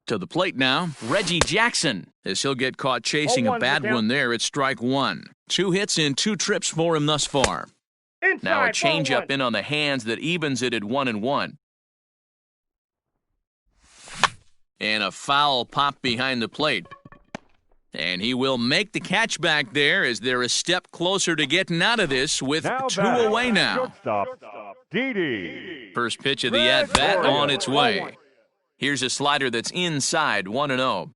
To the plate now, Reggie Jackson, as he'll get caught chasing a bad one there at strike one. 2 hits in 2 trips for him thus far. Now a changeup in on the hands that evens it at 1-1. And a foul pop behind the plate. And he will make the catch back there as they're a step closer to getting out of this with 2 away now. Didi. First pitch of the at-bat on its way. Here's a slider that's inside, 1-0.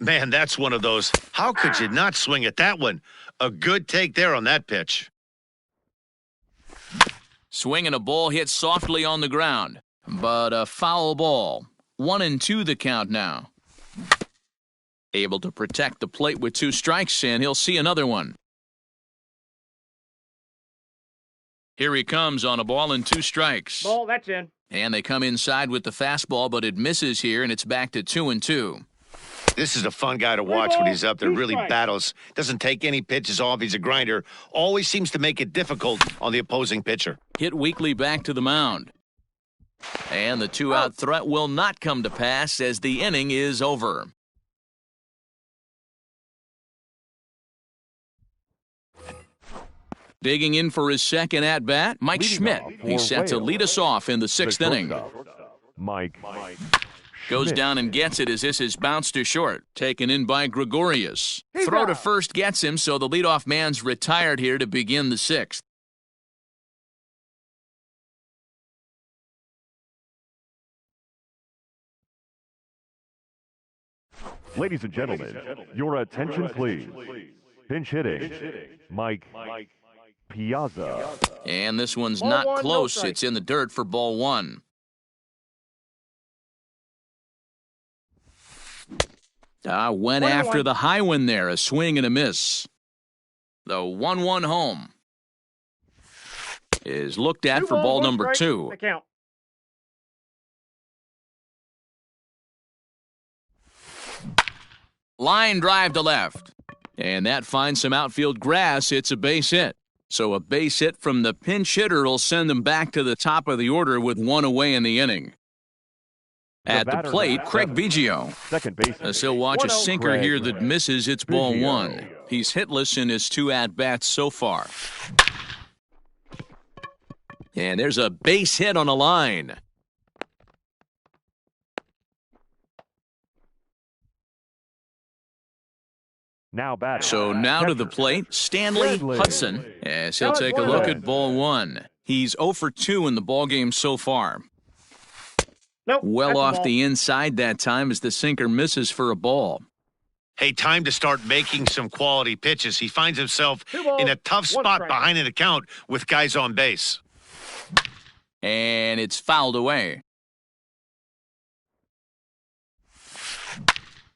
Man, that's one of those. How could you not swing at that one? A good take there on that pitch. Swinging a ball hit softly on the ground, but a foul ball. 1-2 the count now. Able to protect the plate with 2 strikes, and he'll see another one. Here he comes on a ball and 2 strikes. Ball, that's in. And they come inside with the fastball, but it misses here, and it's back to 2-2. This is a fun guy to watch when he's up there. Really battles. Doesn't take any pitches off. He's a grinder. Always seems to make it difficult on the opposing pitcher. Hit weakly back to the mound. And the 2-out threat will not come to pass as the inning is over. Digging in for his second at-bat, Mike Schmidt. He's set to lead us off in the 6th inning. Mike Goes down and gets it as this is bounced to short. Taken in by Gregorius. Throw to first gets him, so the leadoff man's retired here to begin the 6th. Ladies and gentlemen, your attention please. Pinch hitting, Mike Piazza. And this one's Ball not one, no close. strike. It's in the dirt for ball 1. Went after the high one there. A swing and a miss. The 1-1 home is looked at for ball number 2. The count. Line drive to left. And that finds some outfield grass. It's a base hit. So a base hit from the pinch hitter will send them back to the top of the order with 1 away in the inning. At the plate, Craig Biggio. Second base. As he'll watch a sinker Craig here that misses. It's ball Biggio. 1. He's hitless in his 2 at-bats so far. And there's a base hit on a line. Now batting. So now to the Catcher. plate, Stanley Hudson, as he'll take a look at ball 1. He's 0 for 2 in the ballgame so far. Nope, Well that's a off ball. the inside that time as the sinker misses for a ball. Hey, time to start making some quality pitches. He finds himself 2 balls, in a tough 1 spot strike. behind an account with guys on base. And it's fouled away.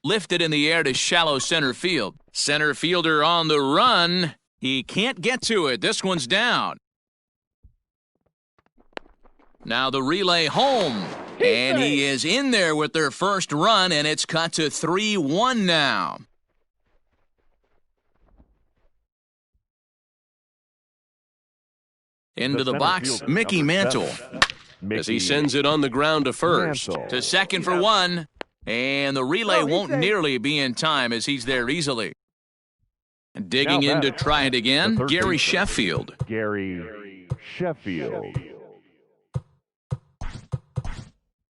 Lifted in the air to shallow center field. Center fielder on the run. He can't get to it. This one's down. Now the relay home. And he is in there with their first run, and it's cut to 3-1 now. Into the center box, fielder, Mickey number Mantle. 7. As he Mickey sends it on the ground to first. Mantle. To second for 1. And the relay Oh, he's won't safe. nearly be in time as he's there easily. Digging Now in to batting, try it again, the third Gary baseman. Sheffield. Gary Sheffield.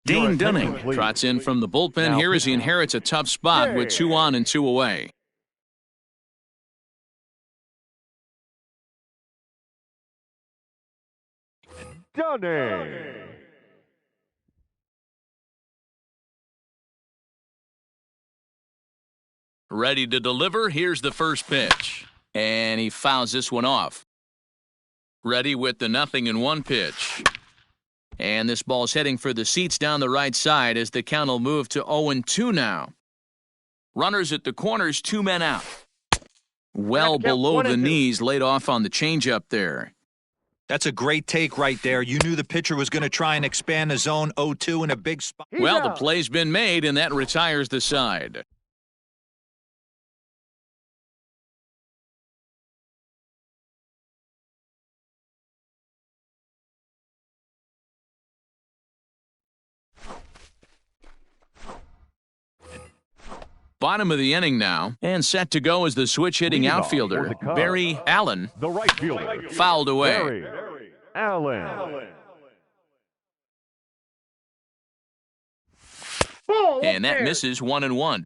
Dane attention, Dunning please. trots in from the bullpen Now here as he pitching. inherits a tough spot with 2 on and 2 away. Dunning. Ready to deliver, here's the first pitch. And he fouls this one off. Ready with the 0-1 pitch. And this ball's heading for the seats down the right side as the count will move to 0-2 now. Runners at the corners, 2 men out. Well Have to count below 1 the and 2. knees, laid off on the changeup there. That's a great take right there. You knew the pitcher was going to try and expand the zone 0-2 in a big spot. Well, the play's been made, and that retires the side. bottom of the inning now, and set to go as the switch-hitting Leadoff for outfielder, the Cubs. Barry Allen, The right fielder, fouled away. Barry Allen. Ball And that up there. misses 1-1.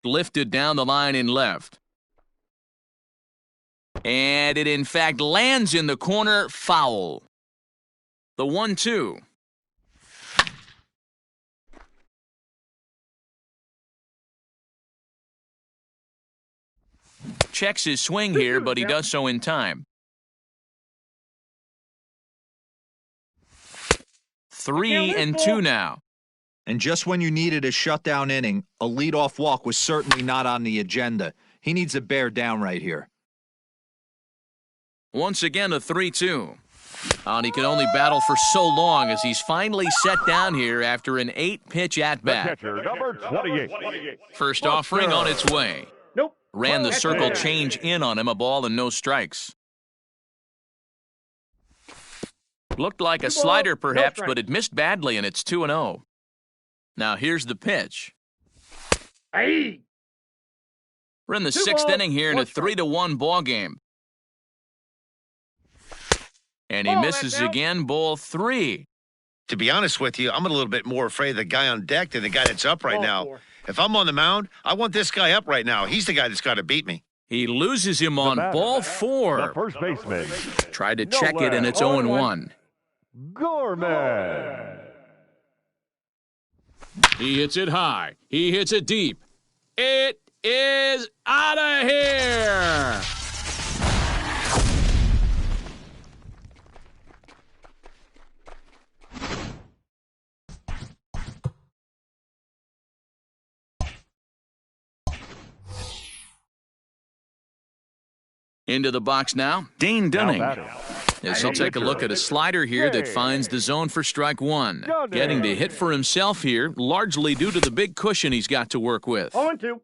Lifted down the line in left. And it in fact lands in the corner, foul. The 1-2. Checks his swing here, but he does so in time. 3-2 now. And just when you needed a shutdown inning, a leadoff walk was certainly not on the agenda. He needs to bear down right here. Once again, a 3-2. And he can only battle for so long as he's finally set down here after an 8-pitch The at-bat. catcher, number 28. First offering on its way. Nope. Ran the circle Catcher. change in on him, a ball and no strikes. Looked like a Two balls, slider no perhaps, strikes. but it missed badly and it's 2-0. Now here's the pitch. Hey. We're in the Two 6th balls, inning here in a one strike. 3-1 ball game. And he Ball, misses that now. again, ball 3. To be honest with you, I'm a little bit more afraid of the guy on deck than the guy that's up right Ball now. 4. If I'm on the mound, I want this guy up right now. He's the guy that's got to beat me. He loses him on batter, ball The 4. first baseman, Tried to check it and it's 0-1. Gorman. He hits it high. He hits it deep. It is out of here. Into the box now, Dane Dunning. Now batting. As he'll take a look at a slider here that finds the zone for strike 1. Dunning. Getting to hit for himself here, largely due to the big cushion he's got to work with. 0-2.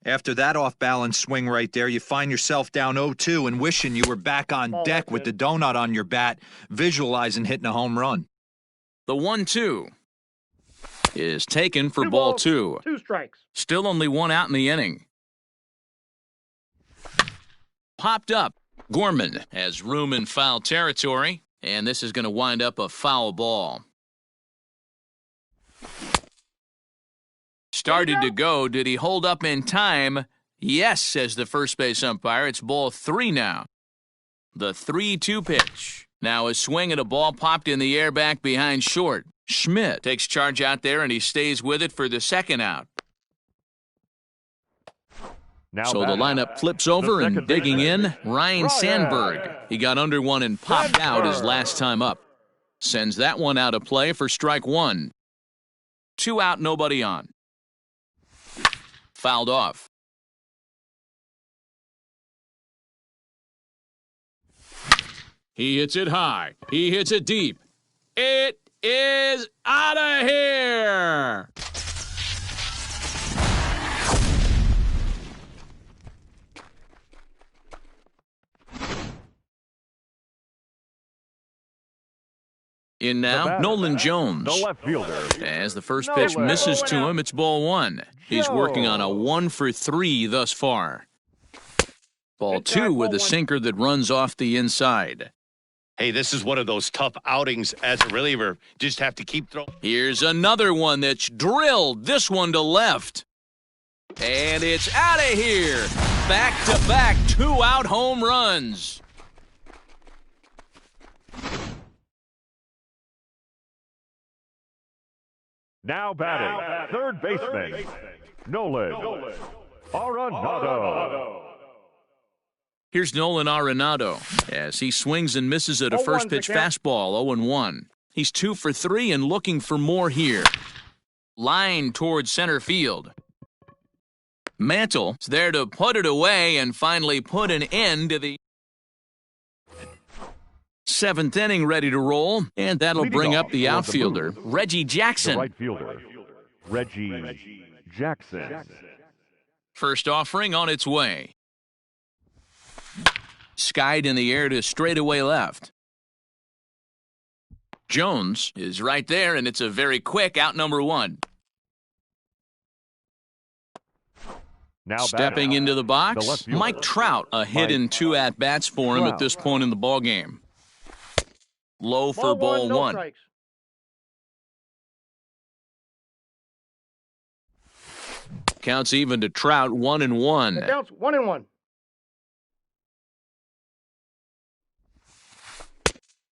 After that off-balance swing right there, you find yourself down 0-2 and wishing you were back on Ball deck up, with the man. donut on your bat, visualizing hitting a home run. The 1-2 is taken for Two ball balls, 2. 2 strikes. Still only one out in the inning. Popped up. Gorman has room in foul territory, and this is going to wind up a foul ball. Started to go. Did he hold up in time? Yes, says the first base umpire. It's ball 3 now. The 3-2 pitch. Now a swing and a ball popped in the air back behind short. Schmidt takes charge out there, and he stays with it for the second out. Now So the batting. lineup flips over The and second digging in, baseman, Ryan Sandberg. He got under one and popped out his last time up. Sends that one out of play for strike 1. 2 out, nobody on. Fouled off. He hits it high. He hits it deep. It is out of here. In The now, batter, Nolan Jones. The left fielder, As the first pitch Nolan. misses to him, it's ball 1. He's working on a Jones. 1 for 3 thus far. Ball Good try, 2 with ball a 1. sinker that runs off the inside. Hey, this is one of those tough outings as a reliever. Just have to keep throwing. Here's another one that's drilled, this one to left. And it's out of here. Back-to-back 2-out home runs. now batting, third baseman, Nolan Arenado. Here's Nolan Arenado as he swings and misses at a 0-1's first the pitch count. fastball, 0-1. He's 2 for 3 and looking for more here. Line towards center field. Mantle is there to put it away and finally put an end to the 7th inning, ready to roll, and that'll Leading bring up off the for the outfielder, Blues. Reggie The Jackson. right fielder, Reggie Jackson. First offering on its way. Skied in the air to straightaway left. Jones is right there, and it's a very quick out number one. Now Stepping into the the box, left fielder. Mike Trout, a hit in 2 at-bats for him at this point in the ball game. Low for ball no one. strikes. Counts even to Trout, 1-1. It counts 1-1.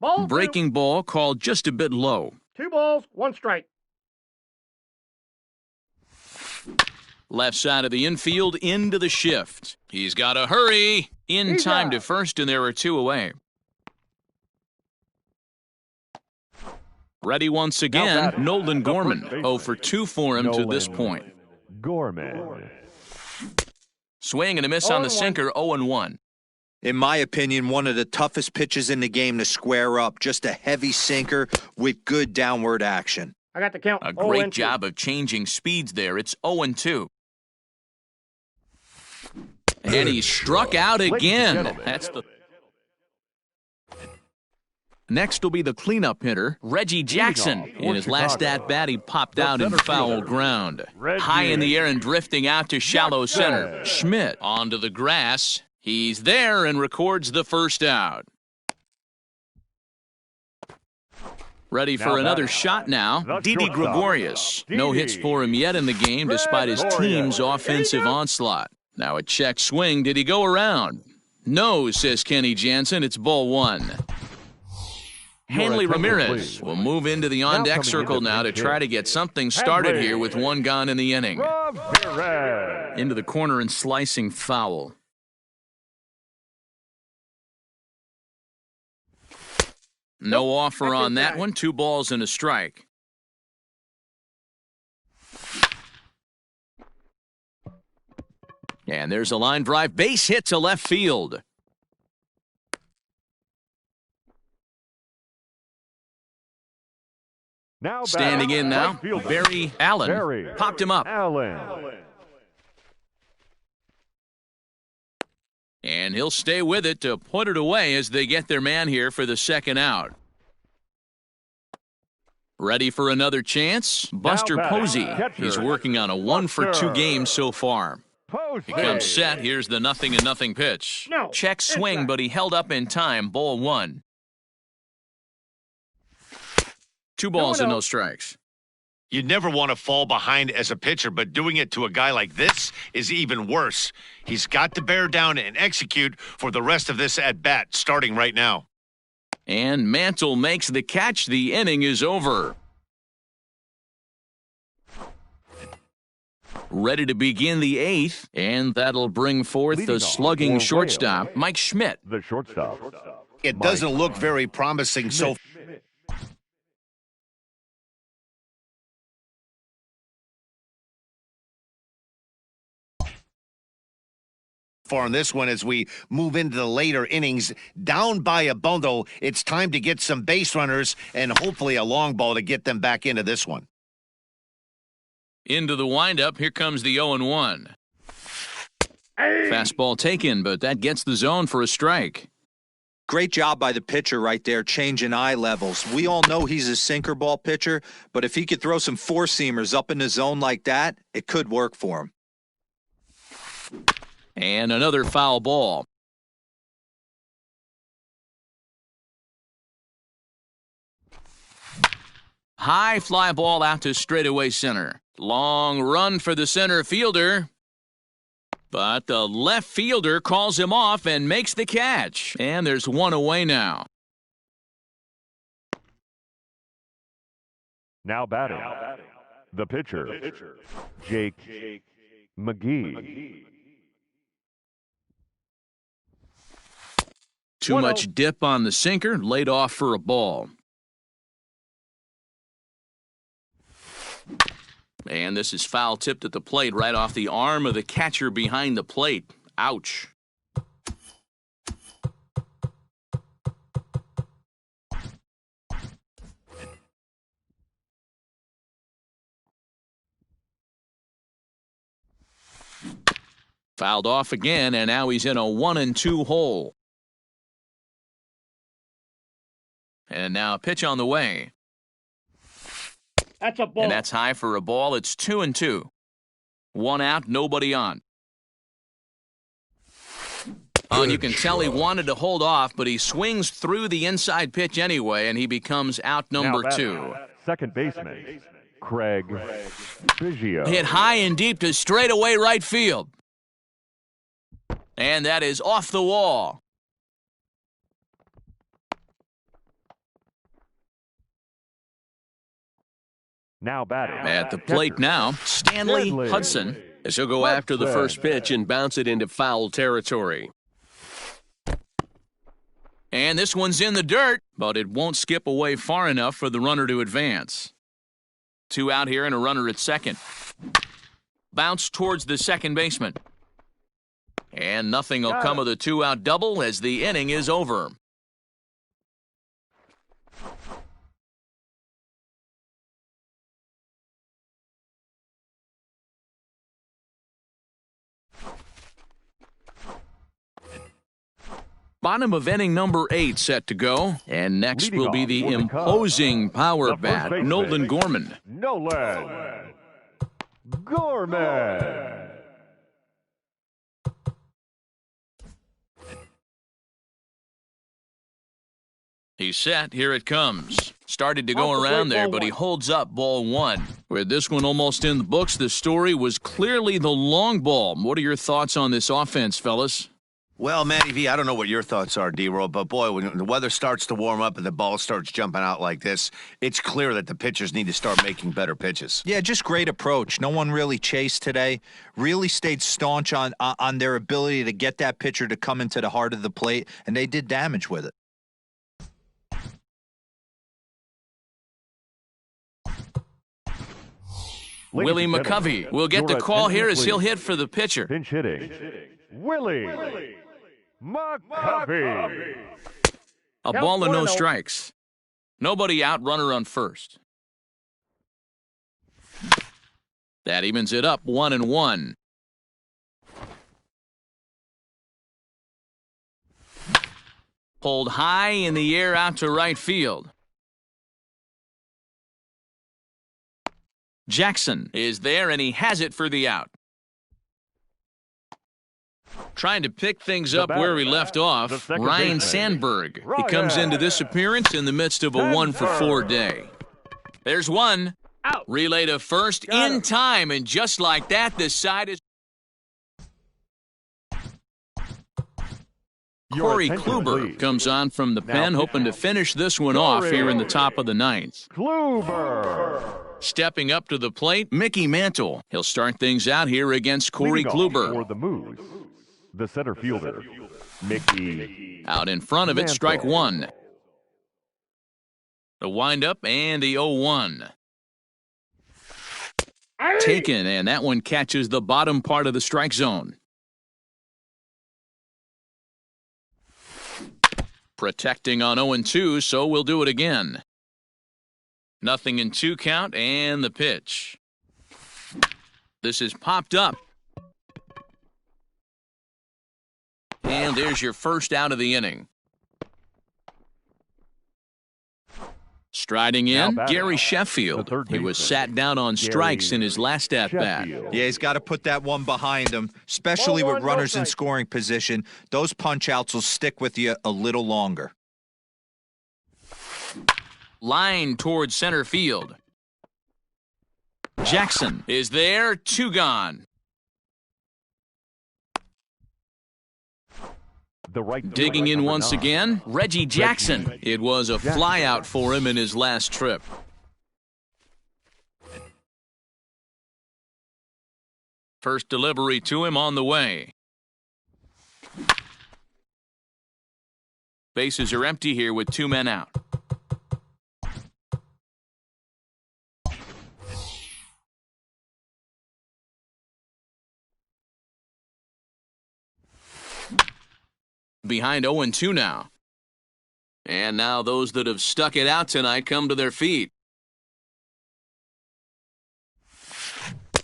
Ball Breaking ball called just a bit low. 2 balls, 1 strike. Left side of the infield into the shift. He's got to hurry. In He's time out. to first, and there are 2 away. Ready once again, batting, Nolan the Gorman. first baseman, 0 for 2 for him to this point. Gorman. Swing and a miss on the 0-1. sinker, 0-1. In my opinion, one of the toughest pitches in the game to square up. Just a heavy sinker with good downward action. I got the count. A great 0-2. job of changing speeds there. It's 0-2. And he struck out Ladies and again. gentlemen. That's the. Next will be the cleanup hitter, Reggie Jackson. off for In his last Chicago, at-bat, he popped the out in center foul fielder, ground. Reggie High in the air and drifting out to shallow Jackson. center. Schmidt onto the grass. He's there and records the first out. Ready for Now another batting, shot now. the Didi shortstop, Gregorius. No Didi hits for him yet in the game despite his team's offensive onslaught. Now a check swing. Did he go around? No, says Kenny Jansen. It's ball one. Hanley attention, Ramirez please. will move into the on-deck coming circle into now to pinch try to hit, get something started Hanley. here with 1 gone in the inning. Ramirez. Into the corner and slicing foul. No offer on that one. 2 balls and a strike. And there's a line drive base hit to left field. Now Standing batting, in now, right fielder, Barry Allen. Barry Popped him up. Allen. And he'll stay with it to put it away as they get their man here for the second out. Ready for another chance? Buster batting, Posey. catcher, He's working on a 1 for 2 Buster. game so far. Posey. He comes set. Here's the 0-0 pitch. No, Check swing, inside. but he held up in time. Ball 1. 2 balls and no strikes. You never want to fall behind as a pitcher, but doing it to a guy like this is even worse. He's got to bear down and execute for the rest of this at-bat, starting right now. And Mantle makes the catch. The inning is over. Ready to begin the 8th, and that'll bring forth Leading the off slugging for shortstop, Wales. Mike Schmidt. The shortstop. It doesn't look very promising so far in this one. As we move into the later innings, down by a bundle, it's time to get some base runners and hopefully a long ball to get them back into this one. Into the windup, here comes the 0-1. Hey. Fastball taken, but that gets the zone for a strike. Great job by the pitcher right there, changing eye levels. We all know he's a sinker ball pitcher, but if he could throw some four-seamers up in the zone like that, it could work for him. And another foul ball. High fly ball out to straightaway center. Long run for the center fielder. But the left fielder calls him off and makes the catch. And there's one away now. Now batting. The pitcher. Jake McGee. Too much dip on the sinker, laid off for a ball. And this is foul tipped at the plate right off the arm of the catcher behind the plate. Ouch. Fouled off again, and now he's in a 1-2 hole. And now a pitch on the way. That's a ball. And that's high for a ball. It's 2-2. 1 out, nobody on. Oh, and you can tell he wanted to hold off, but he swings through the inside pitch anyway, and he becomes out number 2. Second baseman, Craig Biggio. Hit high and deep to straightaway right field. And that is off the wall. Now batting. At the plate now, Stanley Hudson, as he'll go after the first pitch and bounce it into foul territory. And this one's in the dirt, but it won't skip away far enough for the runner to advance. 2 out here and a runner at second. Bounce towards the second baseman. And nothing will come of the 2-out double as the inning is over. Bottom of inning number 8 set to go. And next Leading will be the off for the Cubs, imposing power the bat, first baseman, Nolan Gorman. Nolan Gorman. He's set. Here it comes. Started to Off go the around plate, there, ball but he one. holds up ball 1. With this one almost in the books, the story was clearly the long ball. What are your thoughts on this offense, fellas? Well, Matty V, I don't know what your thoughts are, D-Roll, but boy, when the weather starts to warm up and the ball starts jumping out like this, it's clear that the pitchers need to start making better pitches. Yeah, just great approach. No one really chased today. Really stayed staunch on their ability to get that pitcher to come into the heart of the plate, and they did damage with it. Willie McCovey will get the call here as he'll hit for the pitcher. Pinch hitting, Willie McCovey. A Count ball and no 1-0. strikes. Nobody out, runner on first. That evens it up, 1-1. Pulled high in the air out to right field. Jackson is there, and he has it for the out. Trying to pick things up where we left the off, second Ryan baseman, Sandberg. He comes into this appearance in the midst of a 1-for-4 day. There's one. Out. Relay to first in time, and just like that, the side is... Corey Kluber comes on from the pen, hoping to finish this one off here in the top of the 9th. Kluber. Stepping up to the plate, Mickey Mantle. He'll start things out here against Corey Leading off Kluber. for the Moose, the center fielder, Mickey. Out in front of it, Mantle. strike 1. The windup and the 0-1. Taken, and that one catches the bottom part of the strike zone. Protecting on 0-2, so we'll do it again. 0-2 count, and the pitch. This is popped up. And there's your first out of the inning. Striding in, batting, Gary the Sheffield. third He was baseman, sat down on strikes Gary in his last at-bat. Sheffield. Yeah, he's got to put that one behind him, especially Ball with one, no runners in strike. scoring position. Those punch-outs will stick with you a little longer. Line towards center field. Jackson is there, 2 gone. The right Digging in number once 9. again, Reggie Jackson. It was a flyout for him in his last trip. First delivery to him on the way. Bases are empty here with 2 men out. Behind 0-2 now. And now those that have stuck it out tonight come to their feet.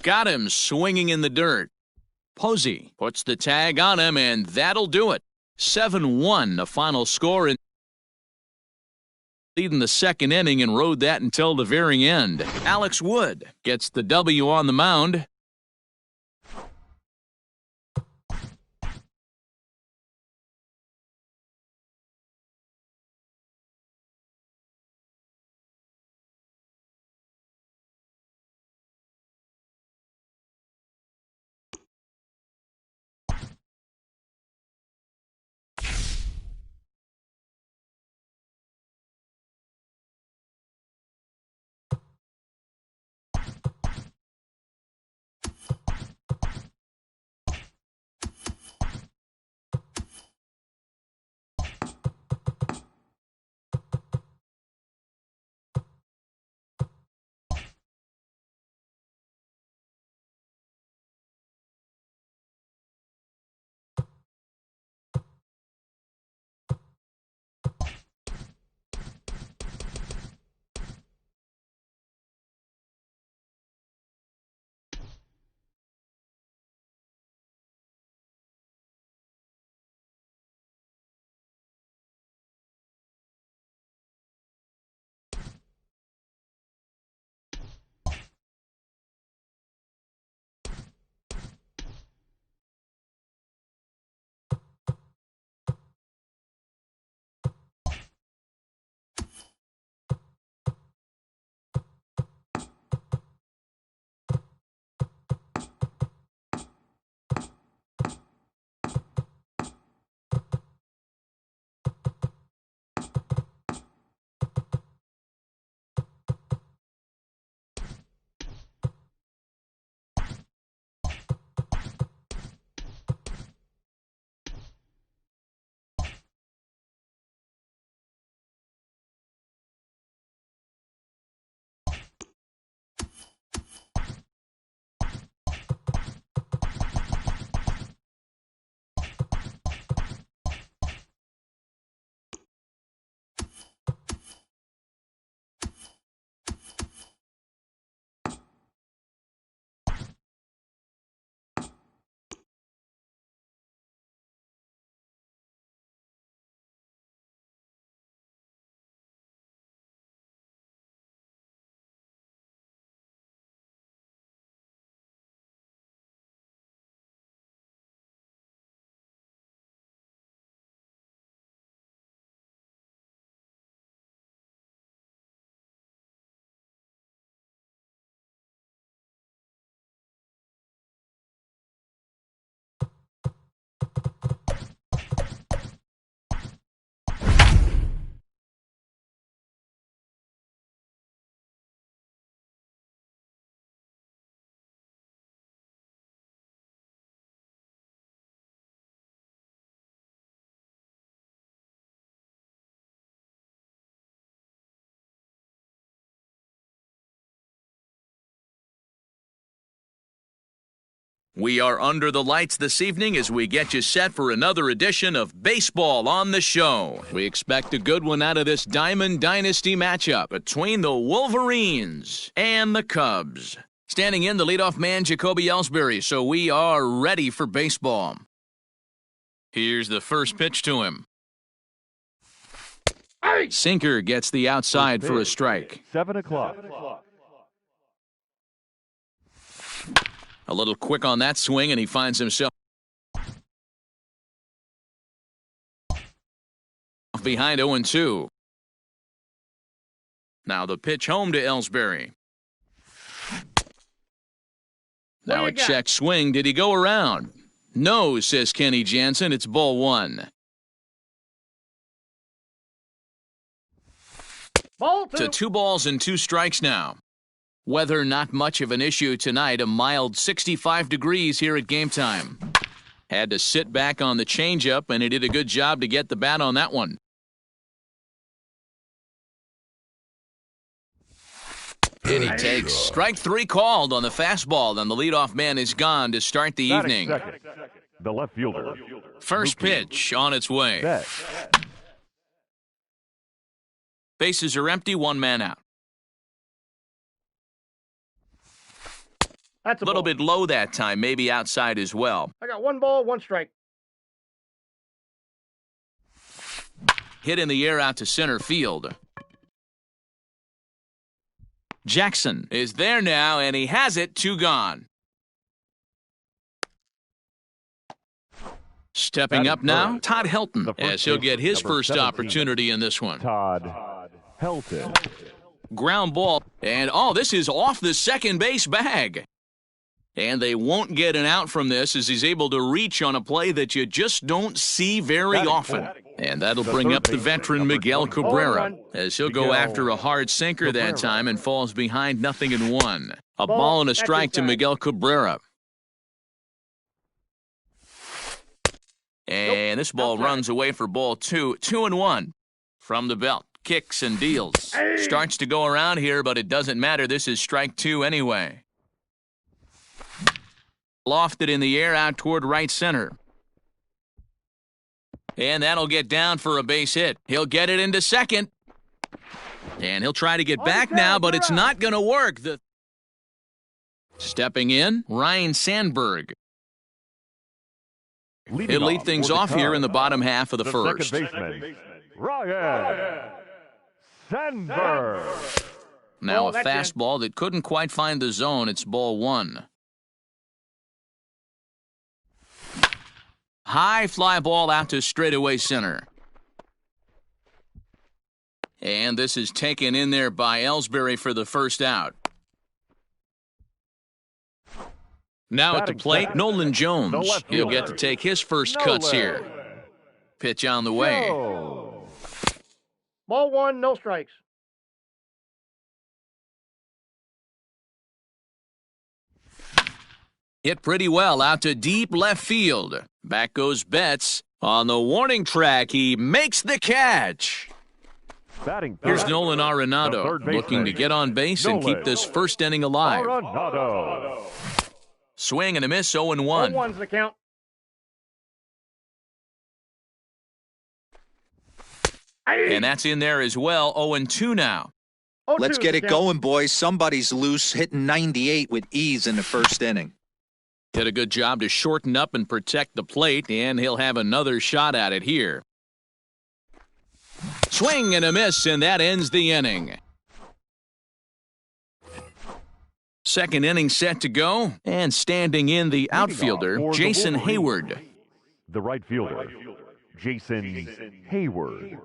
Got him swinging in the dirt. Posey puts the tag on him, and that'll do it. 7-1, the final score in in the second inning and rode that until the very end. Alex Wood gets the W on the mound. We are under the lights this evening as we get you set for another edition of Baseball on the Show. We expect a good one out of this Diamond Dynasty matchup between the Wolverines and the Cubs. Standing in, the leadoff man, Jacoby Ellsbury, so we are ready for baseball. Here's the first pitch to him. Sinker gets the outside for a strike. 7 o'clock. A little quick on that swing, and he finds himself behind 0-2. Now the pitch home to Ellsbury. Now a check swing. Did he go around? No, says Kenny Jansen. It's ball one. Ball two. To 2 balls and 2 strikes now. Weather not much of an issue tonight. A mild 65 degrees here at game time. Had to sit back on the changeup, and he did a good job to get the bat on that one. And he takes strike 3 called on the fastball, and the leadoff man is gone to start the evening. Second. The left fielder. First pitch on its way. Set. Bases are empty, 1 man out. That's A little bit low that time, maybe outside as well. I got 1 ball, 1 strike. Hit in the air out to center field. Jackson is there now, and he has it. 2 gone. Stepping up now, Todd Helton, as he'll get his first opportunity in this one. Todd Helton. Ground ball, and this is off the second base bag. And they won't get an out from this as he's able to reach on a play that you just don't see very often. And that'll bring up the veteran Miguel Cabrera as he'll go after a hard sinker that time and falls behind 0-1. A ball and a strike to Miguel Cabrera. And this ball runs away for ball 2. 2-1 from the belt. Kicks and deals. Starts to go around here, but it doesn't matter. This is strike 2 anyway. Lofted in the air out toward right center. And that'll get down for a base hit. He'll get it into second. And he'll try to get back now, but it's not going to work. Stepping in, Ryan Sandberg. He'll lead things off here in the bottom half of the first. Second baseman, Ryan Sandberg. Now a fastball that couldn't quite find the zone. It's ball 1. High fly ball out to straightaway center. And this is taken in there by Ellsbury for the first out. Now at the plate, Nolan Jones. He'll get to take his first cuts here. Pitch on the way. Ball 1, no strikes. Hit pretty well out to deep left field. Back goes Betts. On the warning track, he makes the catch. Here's Nolan Arenado looking to get on base and keep this first inning alive. Arenado. Swing and a miss, 0-1. 0-1's the count. And that's in there as well, 0-2 now. Let's get it going, boys. Somebody's loose, hitting 98 with ease in the first inning. Did a good job to shorten up and protect the plate, and he'll have another shot at it here. Swing and a miss, and that ends the inning. Second inning set to go, and standing in the outfielder, Jason Hayward. The right fielder, Jason Hayward.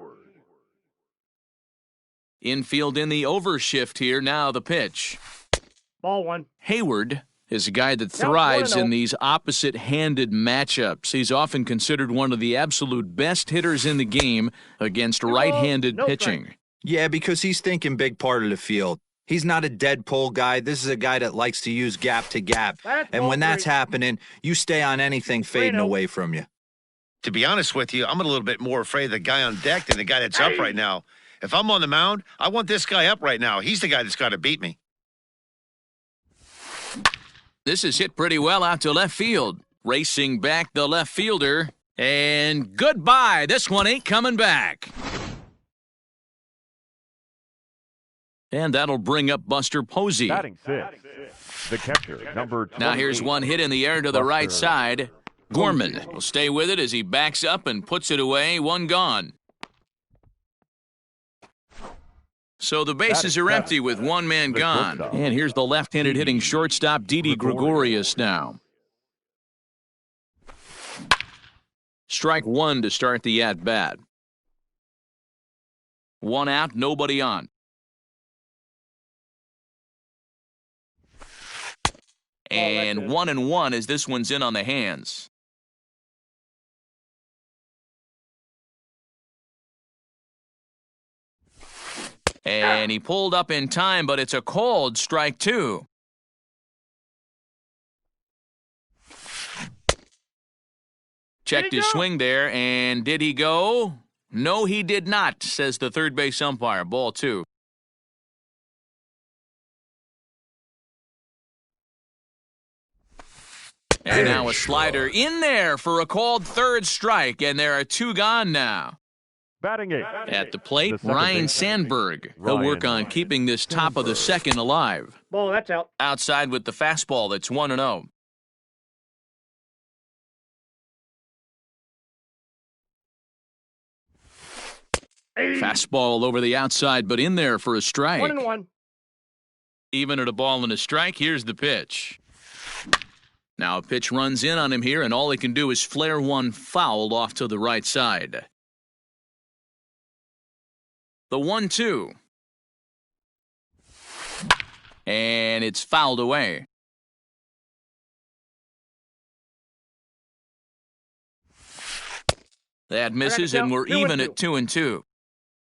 Infield in the overshift here, now the pitch. Ball 1. Hayward is a guy that thrives in these opposite-handed matchups. He's often considered one of the absolute best hitters in the game against right-handed pitching. Yeah, because he's thinking big part of the field. He's not a dead pull guy. This is a guy that likes to use gap to gap. And when that's happening, you stay on anything fading away from you. To be honest with you, I'm a little bit more afraid of the guy on deck than the guy that's up right now. If I'm on the mound, I want this guy up right now. He's the guy that's got to beat me. This is hit pretty well out to left field. Racing back the left fielder. And goodbye. This one ain't coming back. And that'll bring up Buster Posey. Batting 6, the catcher, number 28. Now here's one hit in the air to the right side. Gorman will stay with it as he backs up and puts it away. 1 gone. So the bases are empty with 1 man gone. And here's the left-handed hitting shortstop, Didi Gregorius now. Strike 1 to start the at-bat. 1 out, nobody on. And 1-1 as this one's in on the hands. And he pulled up in time, but it's a called strike 2. Checked his swing there, and did he go? No, he did not, says the third base umpire. Ball 2. And now a slider in there for a called third strike, and there are 2 gone now. Batting 8. At the plate, Ryan Sandberg. He'll work on keeping this top of the second alive. Ball, that's out. Outside with the fastball, that's 1-0. Fastball over the outside, but in there for a strike. 1-1. Even at a ball and a strike, here's the pitch. Now a pitch runs in on him here, and all he can do is flare one foul off to the right side. The 1-2. And it's fouled away. That misses, and we're even at 2-2.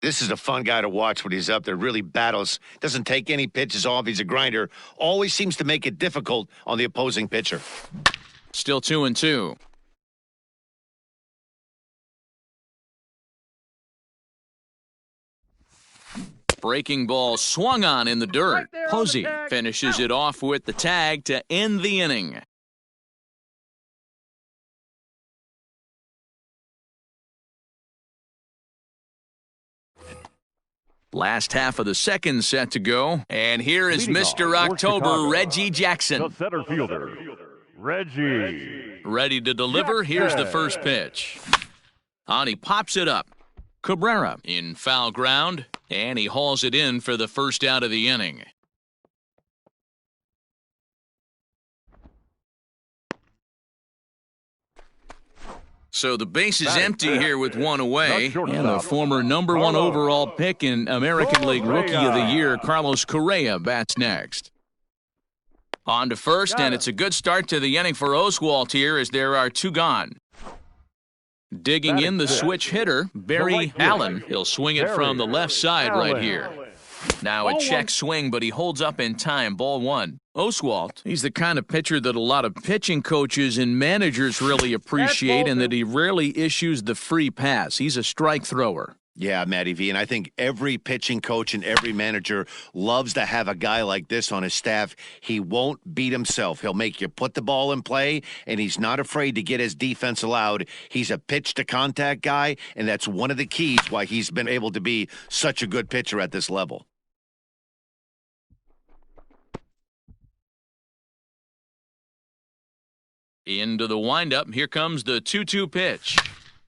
This is a fun guy to watch when he's up there. Really battles. Doesn't take any pitches off. He's a grinder. Always seems to make it difficult on the opposing pitcher. Still 2-2. Breaking ball swung on in the dirt. Right there on the Posey tag. finishes Out. it off with the tag to end the inning. Last half of the second set to go. And here is Leading Mr. off for October, Chicago, Reggie The Jackson. center fielder, Reggie. Ready to deliver. Here's the first pitch. On, he pops it up. Cabrera in foul ground, and he hauls it in for the first out of the inning. So the base is empty here with one away, and the former number one overall pick in American League Rookie of the Year, Carlos Correa, bats next. On to first, and it's a good start to the inning for Oswalt here as there are two gone. Digging in the switch hitter, Barry Allen. He'll swing it from the left side right here. Now a check swing, but he holds up in time. Ball one. Oswalt, he's the kind of pitcher that a lot of pitching coaches and managers really appreciate, and that he rarely issues the free pass. He's a strike thrower. Yeah, Matty V, and I think every pitching coach and every manager loves to have a guy like this on his staff. He won't beat himself. He'll make you put the ball in play, and he's not afraid to get his defense allowed. He's a pitch-to-contact guy, and that's one of the keys why he's been able to be such a good pitcher at this level. Into the windup, here comes the 2-2 pitch.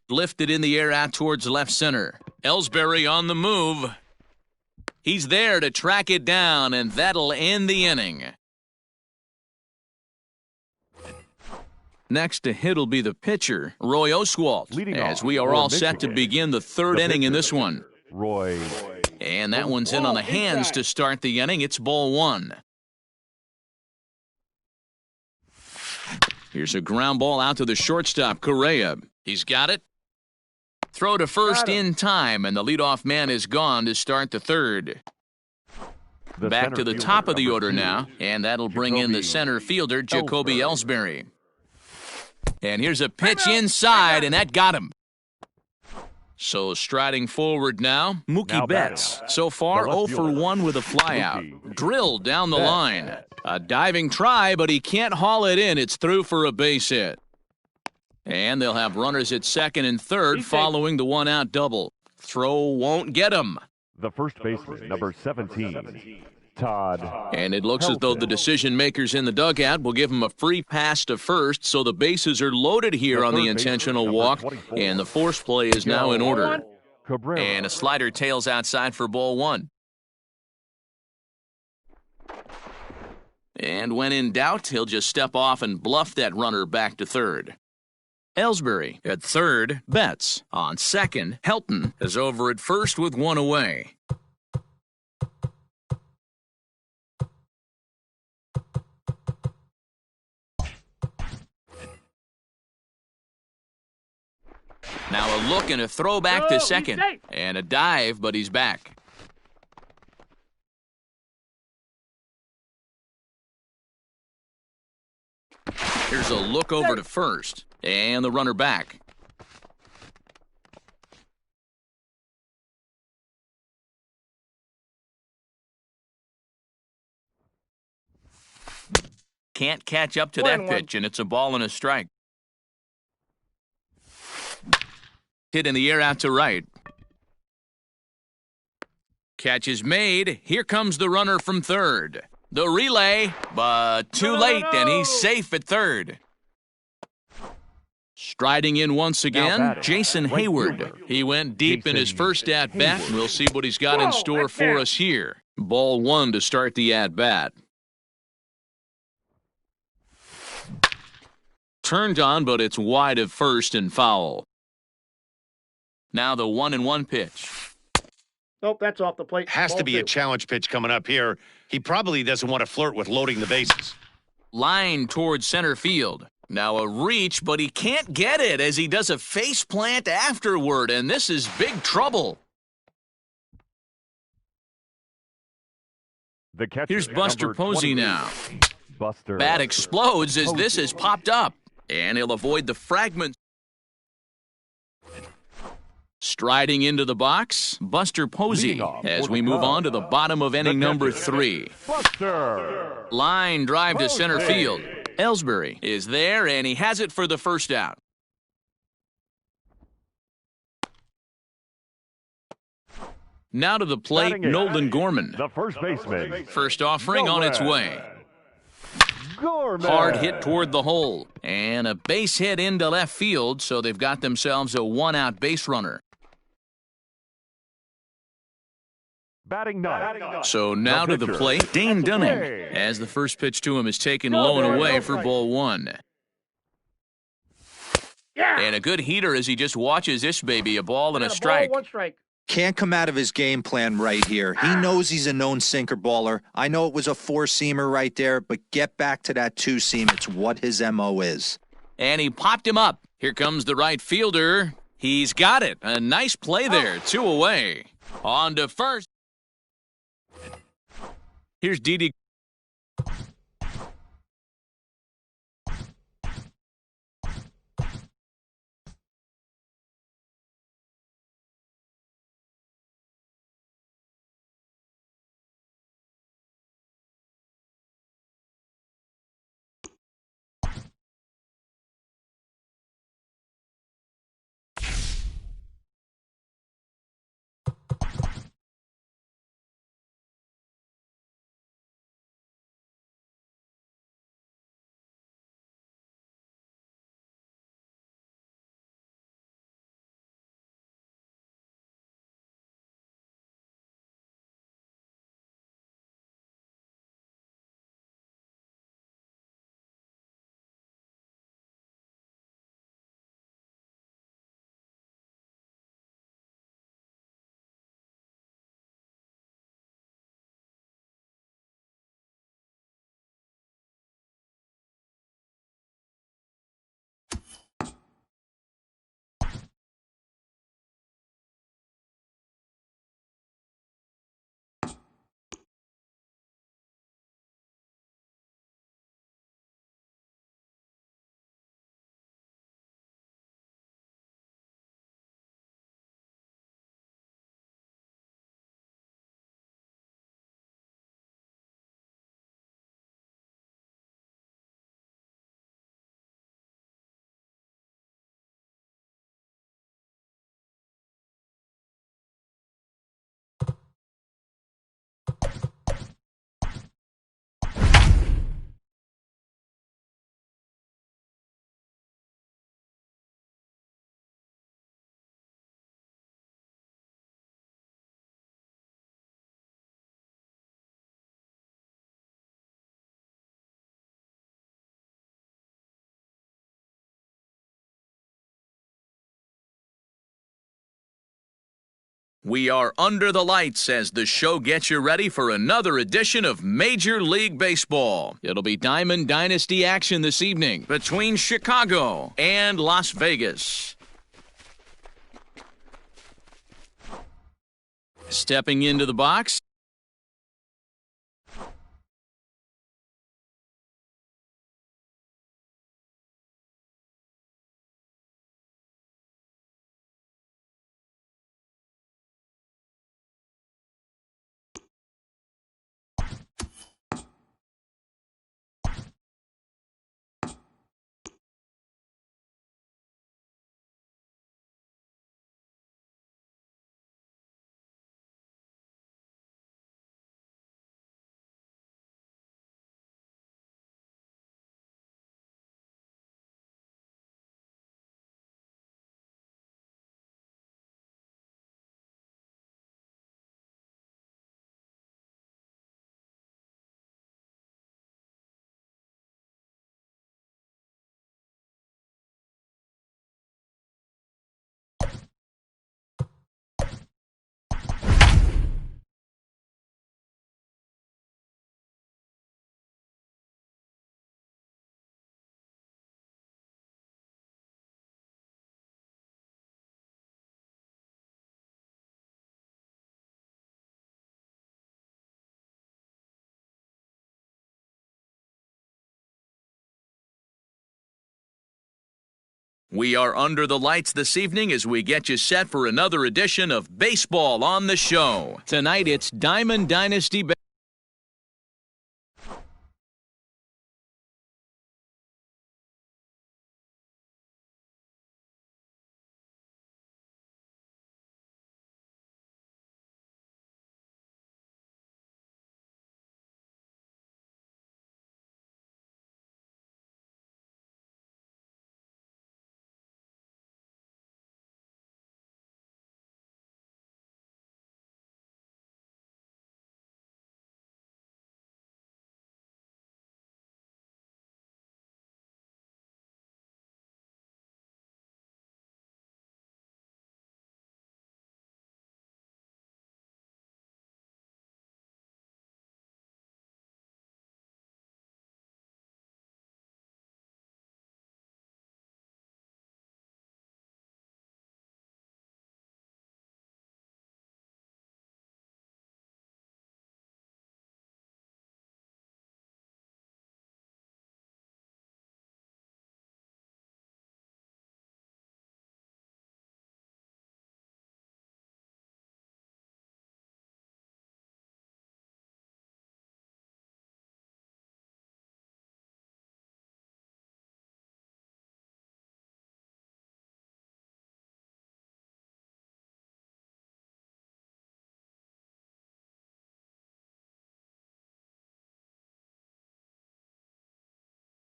Lifted in the air out towards left center. Ellsbury on the move. He's there to track it down, and that'll end the inning. Next to hit will be the pitcher, Roy Oswalt, Leading as off we are for all set to Michigan, begin the third the inning in pitcher, this one. Roy. And that one's in on the hands to start the inning. It's ball one. Here's a ground ball out to the shortstop, Correa. He's got it. Throw to first in time, and the leadoff man is gone to start the third. The Back center to the fielder, top of the number order 2, now, and that'll bring in the center fielder, Jacoby Ellsbury. And here's a pitch inside, and that got him. So striding forward now, Mookie Now Betts. batting. So far, The 0 left for fielder, 1 with a flyout. Mookie Drilled down the Betts. line. A diving try, but he can't haul it in. It's through for a base hit. And they'll have runners at second and third following the one-out double. Throw won't get him. The first baseman, number 17, Todd. And it looks as though the decision makers in the dugout will give him a free pass to first, so the bases are loaded here The on the third baseman, intentional number walk, 24, and the force play is now in order. Cabrera. And a slider tails outside for ball one. And when in doubt, he'll just step off and bluff that runner back to third. Ellsbury at third, Betts on second. Helton is over at first with one away. Now a look and a throw back to he's second. safe. And a dive, but he's back. Here's a look over to first. And the runner back. Can't catch up to that 1-1. pitch, and it's a ball and a strike. Hit in the air out to right. Catch is made. Here comes the runner from third. The relay, but too late, and he's safe at third. Striding in once again, batting, Jason right Hayward. fielder, He went deep in his Jason first at-bat. Hayward. We'll see what he's got in Whoa, store that's for down. us here. Ball one to start the at-bat. Turned on, but it's wide of first and foul. Now the 1-1 pitch. Nope, that's off the plate. Has to Ball be a two. challenge pitch coming up here. He probably doesn't want to flirt with loading the bases. Line towards center field. Now a reach, but he can't get it as he does a face plant afterward, and this is big trouble. The catcher, Here's Buster number Posey 28. now. Buster. Bat explodes as this has popped up, and he'll avoid the fragment. Striding into the box, Buster Posey, Leading off as for we the move Cubs, on to the bottom of inning the number catcher, 3. Buster. Line drive to center Posey. field. Ellsbury is there, and he has it for the first out. Now to the plate, Batting eighth, Nolan Gorman. The first baseman. First offering on its way. Gorman. Hard hit toward the hole. And a base hit into left field, so they've got themselves a one-out base runner. Batting ninth. So now to the pitcher. plate, Dane Dunning, Hey. as the first pitch to him is taken low and away for ball one. Yeah. And a good heater as he just watches this baby, a ball and a Got strike. Ball, one strike. Can't come out of his game plan right here. He knows he's a known sinker baller. I know it was a four-seamer right there, but get back to that two-seam. It's what his MO is. And he popped him up. Here comes the right fielder. He's got it. A nice play there. 2 away. On to first. Here's Didi. We are under the lights as the show gets you ready for another edition of Major League Baseball. It'll be Diamond Dynasty action this evening between Chicago and Las Vegas. Stepping into the box, We are under the lights this evening as we get you set for another edition of Baseball on the Show. Tonight it's Diamond Dynasty Baseball.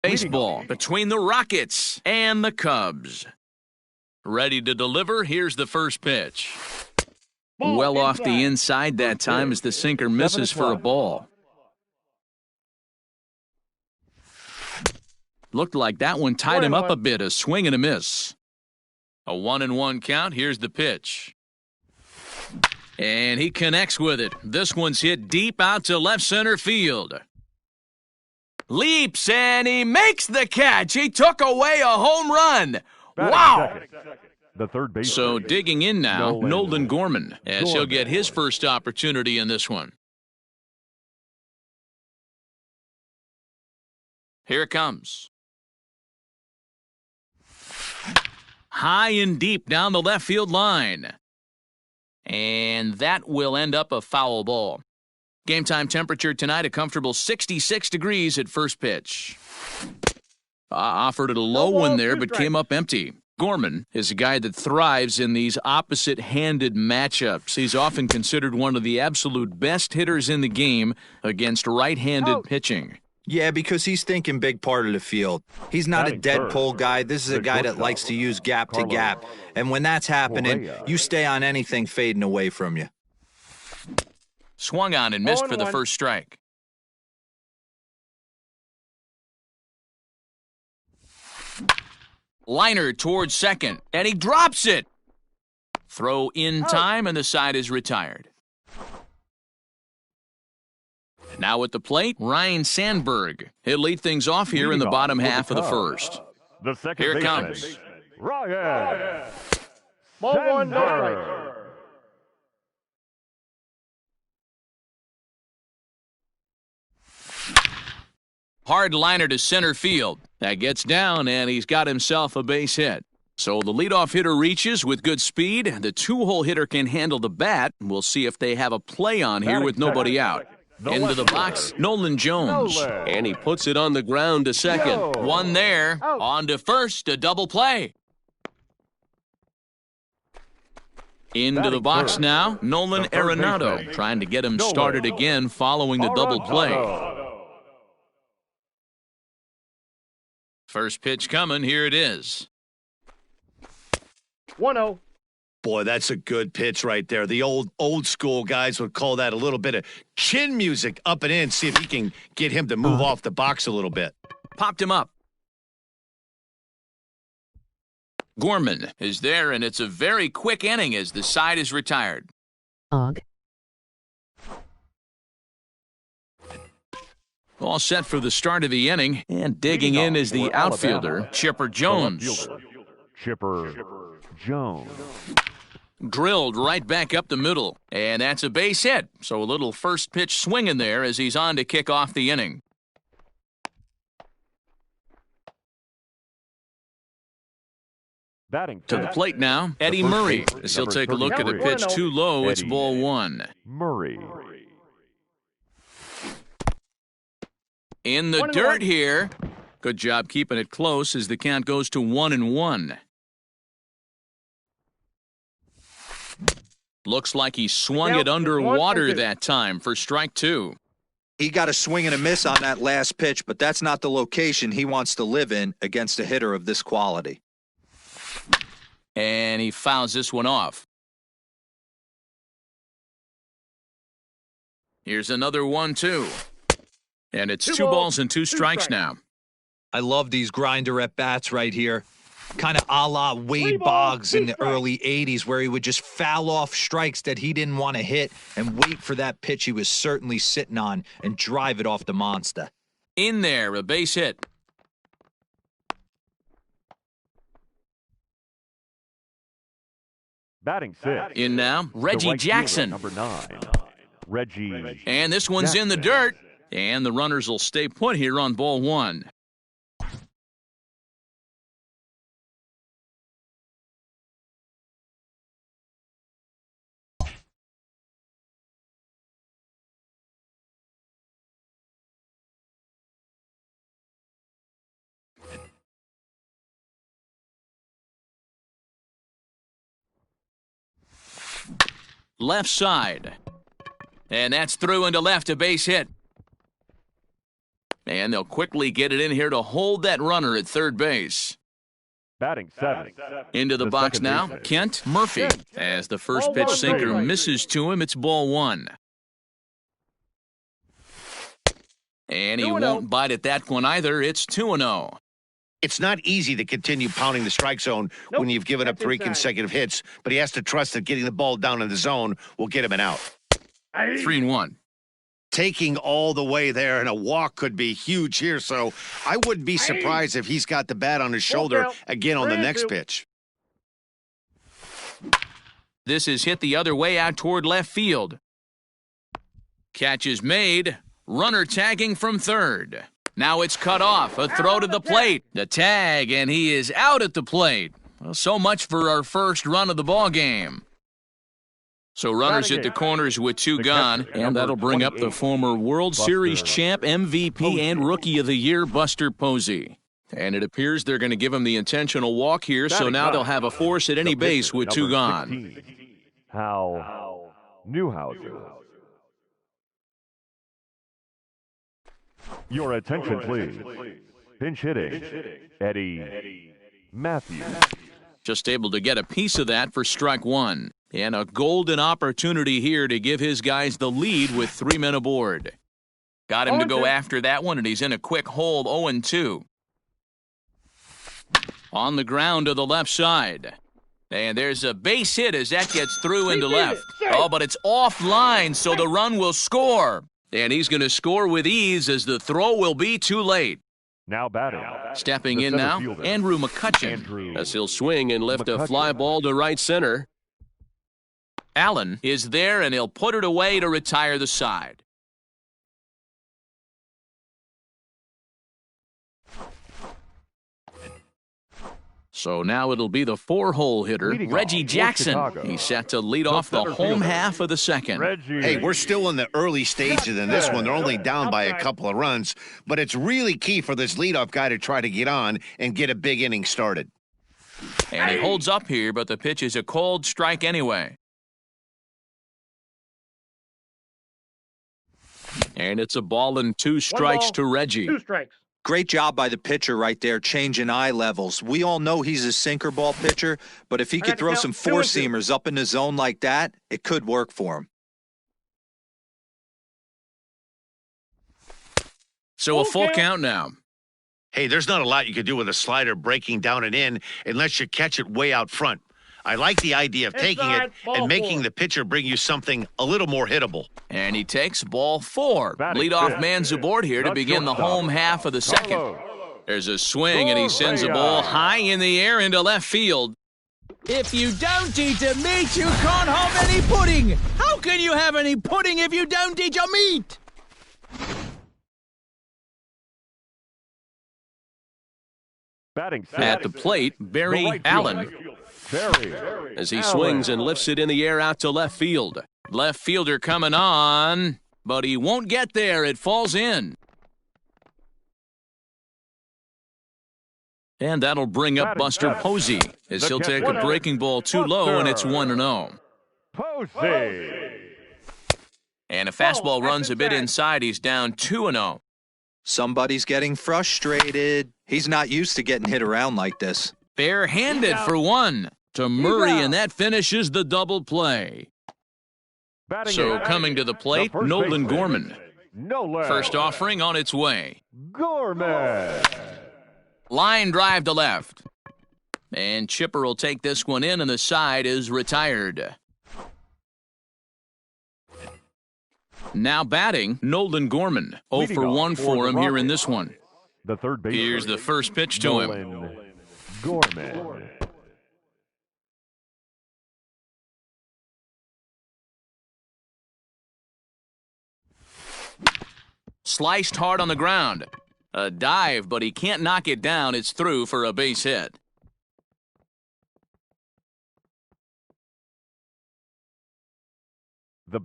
Baseball between the Rockets and the Cubs. Ready to deliver, here's the first pitch. Well off the inside that time as the sinker misses for a ball. Looked like that one tied him up a bit, a swing and a miss. A 1-1 count, here's the pitch. And he connects with it. This one's hit deep out to left center field. Leaps, and he makes the catch. He took away a home run. Wow. The third base. So digging in now, Nolan Gorman, as he'll get his first opportunity in this one. Here it comes. High and deep down the left field line. And that will end up a foul ball. Game time temperature tonight, a comfortable 66 degrees at first pitch. Offered it a low one there, but came up empty. Gorman is a guy that thrives in these opposite-handed matchups. He's often considered one of the absolute best hitters in the game against right-handed pitching. Yeah, because he's thinking big part of the field. He's not a dead pull guy. This is a guy that likes to use gap to gap. And when that's happening, you stay on anything fading away from you. Swung on and missed for the first strike. Liner towards second, and he drops it. Throw in time, and the side is retired. Now at the plate, Ryan Sandberg. He'll lead things off here in the bottom half of the first. The second Here it baseman, comes. Ryan Ball one, no Sandberg. strike. Hard liner to center field. That gets down, and he's got himself a base hit. So the leadoff hitter reaches with good speed. The two-hole hitter can handle the bat. We'll see if they have a play on here with nobody out. Into the box, Nolan Jones. And he puts it on the ground to second. One there. On to first, a double play. Into the box now, Nolan Arenado, trying to get him started again following the double play. First pitch coming, here it is. 1-0. Boy, that's a good pitch right there. The old school guys would call that a little bit of chin music up and in, see if he can get him to move off the box a little bit. Popped him up. Gorman is there, and it's a very quick inning as the side is retired. All set for the start of the inning, and digging in is the outfielder, Chipper Jones. Chipper Jones. Drilled right back up the middle, and that's a base hit. So a little first pitch swing in there as he's on to kick off the inning. Batting To the fifth, plate now, Eddie first Murray. baseman, As he'll number take a look at the 33. pitch too low. It's Eddie ball one. Murray. In the 1-1. dirt here. Good job keeping it close as the count goes to 1-1. Looks like he swung Now, it it's 1-2. underwater that time for strike two. He got a swing and a miss on that last pitch, but that's not the location he wants to live in against a hitter of this quality. And he fouls this one off. Here's another 1-2. And it's two balls and two strikes now. I love these grinder at bats right here. Kind of a la Wade Boggs in the early 80s, where he would just foul off strikes that he didn't want to hit and wait for that pitch he was certainly sitting on and drive it off the monster. In there, a base hit. Batting sixth. In now, the Reggie right fielder, Jackson. number 9. Reggie. And this one's in the dirt. And the runners will stay put here on ball one. Left side. And that's through into left, a base hit. And they'll quickly get it in here to hold that runner at third base. Batting seventh. Into the box second now, baseman. Kent Murphy. As the first pitch sinker misses to him, it's ball one. And he 2-0. won't bite at that one either. It's 2-0. It's not easy to continue pounding the strike zone when you've given up That's 3 inside. consecutive hits, but he has to trust that getting the ball down in the zone will get him an out. 3-1. Taking all the way there, and a walk could be huge here, so I wouldn't be surprised if he's got the bat on his shoulder count. again on the 3-2. next pitch. This is hit the other way out toward left field. Catch is made. Runner tagging from third. Now it's cut off. A throw to the plate. The tag, and he is out at the plate. Well, so much for our first run of the ball game. So runners at the corners with two gone, and that'll bring up the former World Series champ, MVP, and Rookie of the Year, Buster Posey. And it appears they're going to give him the intentional walk here, so now they'll have a force at any base with two gone. Hal Newhouser. Your attention, please. Pinch hitting, Eddie Matthews. Just able to get a piece of that for strike one. And a golden opportunity here to give his guys the lead with 3 men aboard. Got him to go after that one, and he's in a quick hold, 0-2. On the ground to the left side. And there's a base hit as that gets through into left. Oh, but it's offline, so the run will score. And he's going to score with ease as the throw will be too late. Now batting. Stepping the in center now, fielder, Andrew McCutcheon. Andrew As he'll swing and lift a McCutcheon. fly ball to right center. Allen is there, and he'll put it away to retire the side. So now it'll be the 4-hole hitter, Leading Reggie off for Jackson. Chicago, He's set to lead the off the center home fielder, half of the second. Reggie. Hey, we're still in the early stages in this one. They're only down by a couple of runs, but it's really key for this leadoff guy to try to get on and get a big inning started. And he holds up here, but the pitch is a cold strike anyway. And it's a ball and 2 strikes to Reggie. 2 strikes. Great job by the pitcher right there, changing eye levels. We all know he's a sinker ball pitcher, but if he could throw some 4-seamers up in the zone like that, it could work for him. So a full count now. Hey, there's not a lot you can do with a slider breaking down and in unless you catch it way out front. I like the idea of taking it and making the pitcher bring you something a little more hittable. And he takes ball 4. Batting Leadoff fifth, man's aboard here to the begin the shortstop, home half of the second. Carlos. There's a swing, and he sends the ball high in the air into left field. If you don't eat the meat, you can't have any pudding. How can you have any pudding if you don't eat your meat? Batting At the plate, Barry Allen. Barry. As he swings and lifts it in the air out to left field. Left fielder coming on, but he won't get there. It falls in. And that'll bring up Buster Posey as he'll take a breaking ball too low, and it's 1-0. Posey. And a fastball runs a bit inside. He's down 2-0. Somebody's getting frustrated. He's not used to getting hit around like this. Barehanded for one to Murray, and that finishes the double play. So coming to the plate, Nolan Gorman. First offering on its way. Gorman. Line drive to left. And Chipper will take this one in, and the side is retired. Now batting, Nolan Gorman. 0 for 1 for him here in this one. The third baseman. Here's the first pitch to him. Nolan Gorman. Sliced hard on the ground. A dive, but he can't knock it down. It's through for a base hit.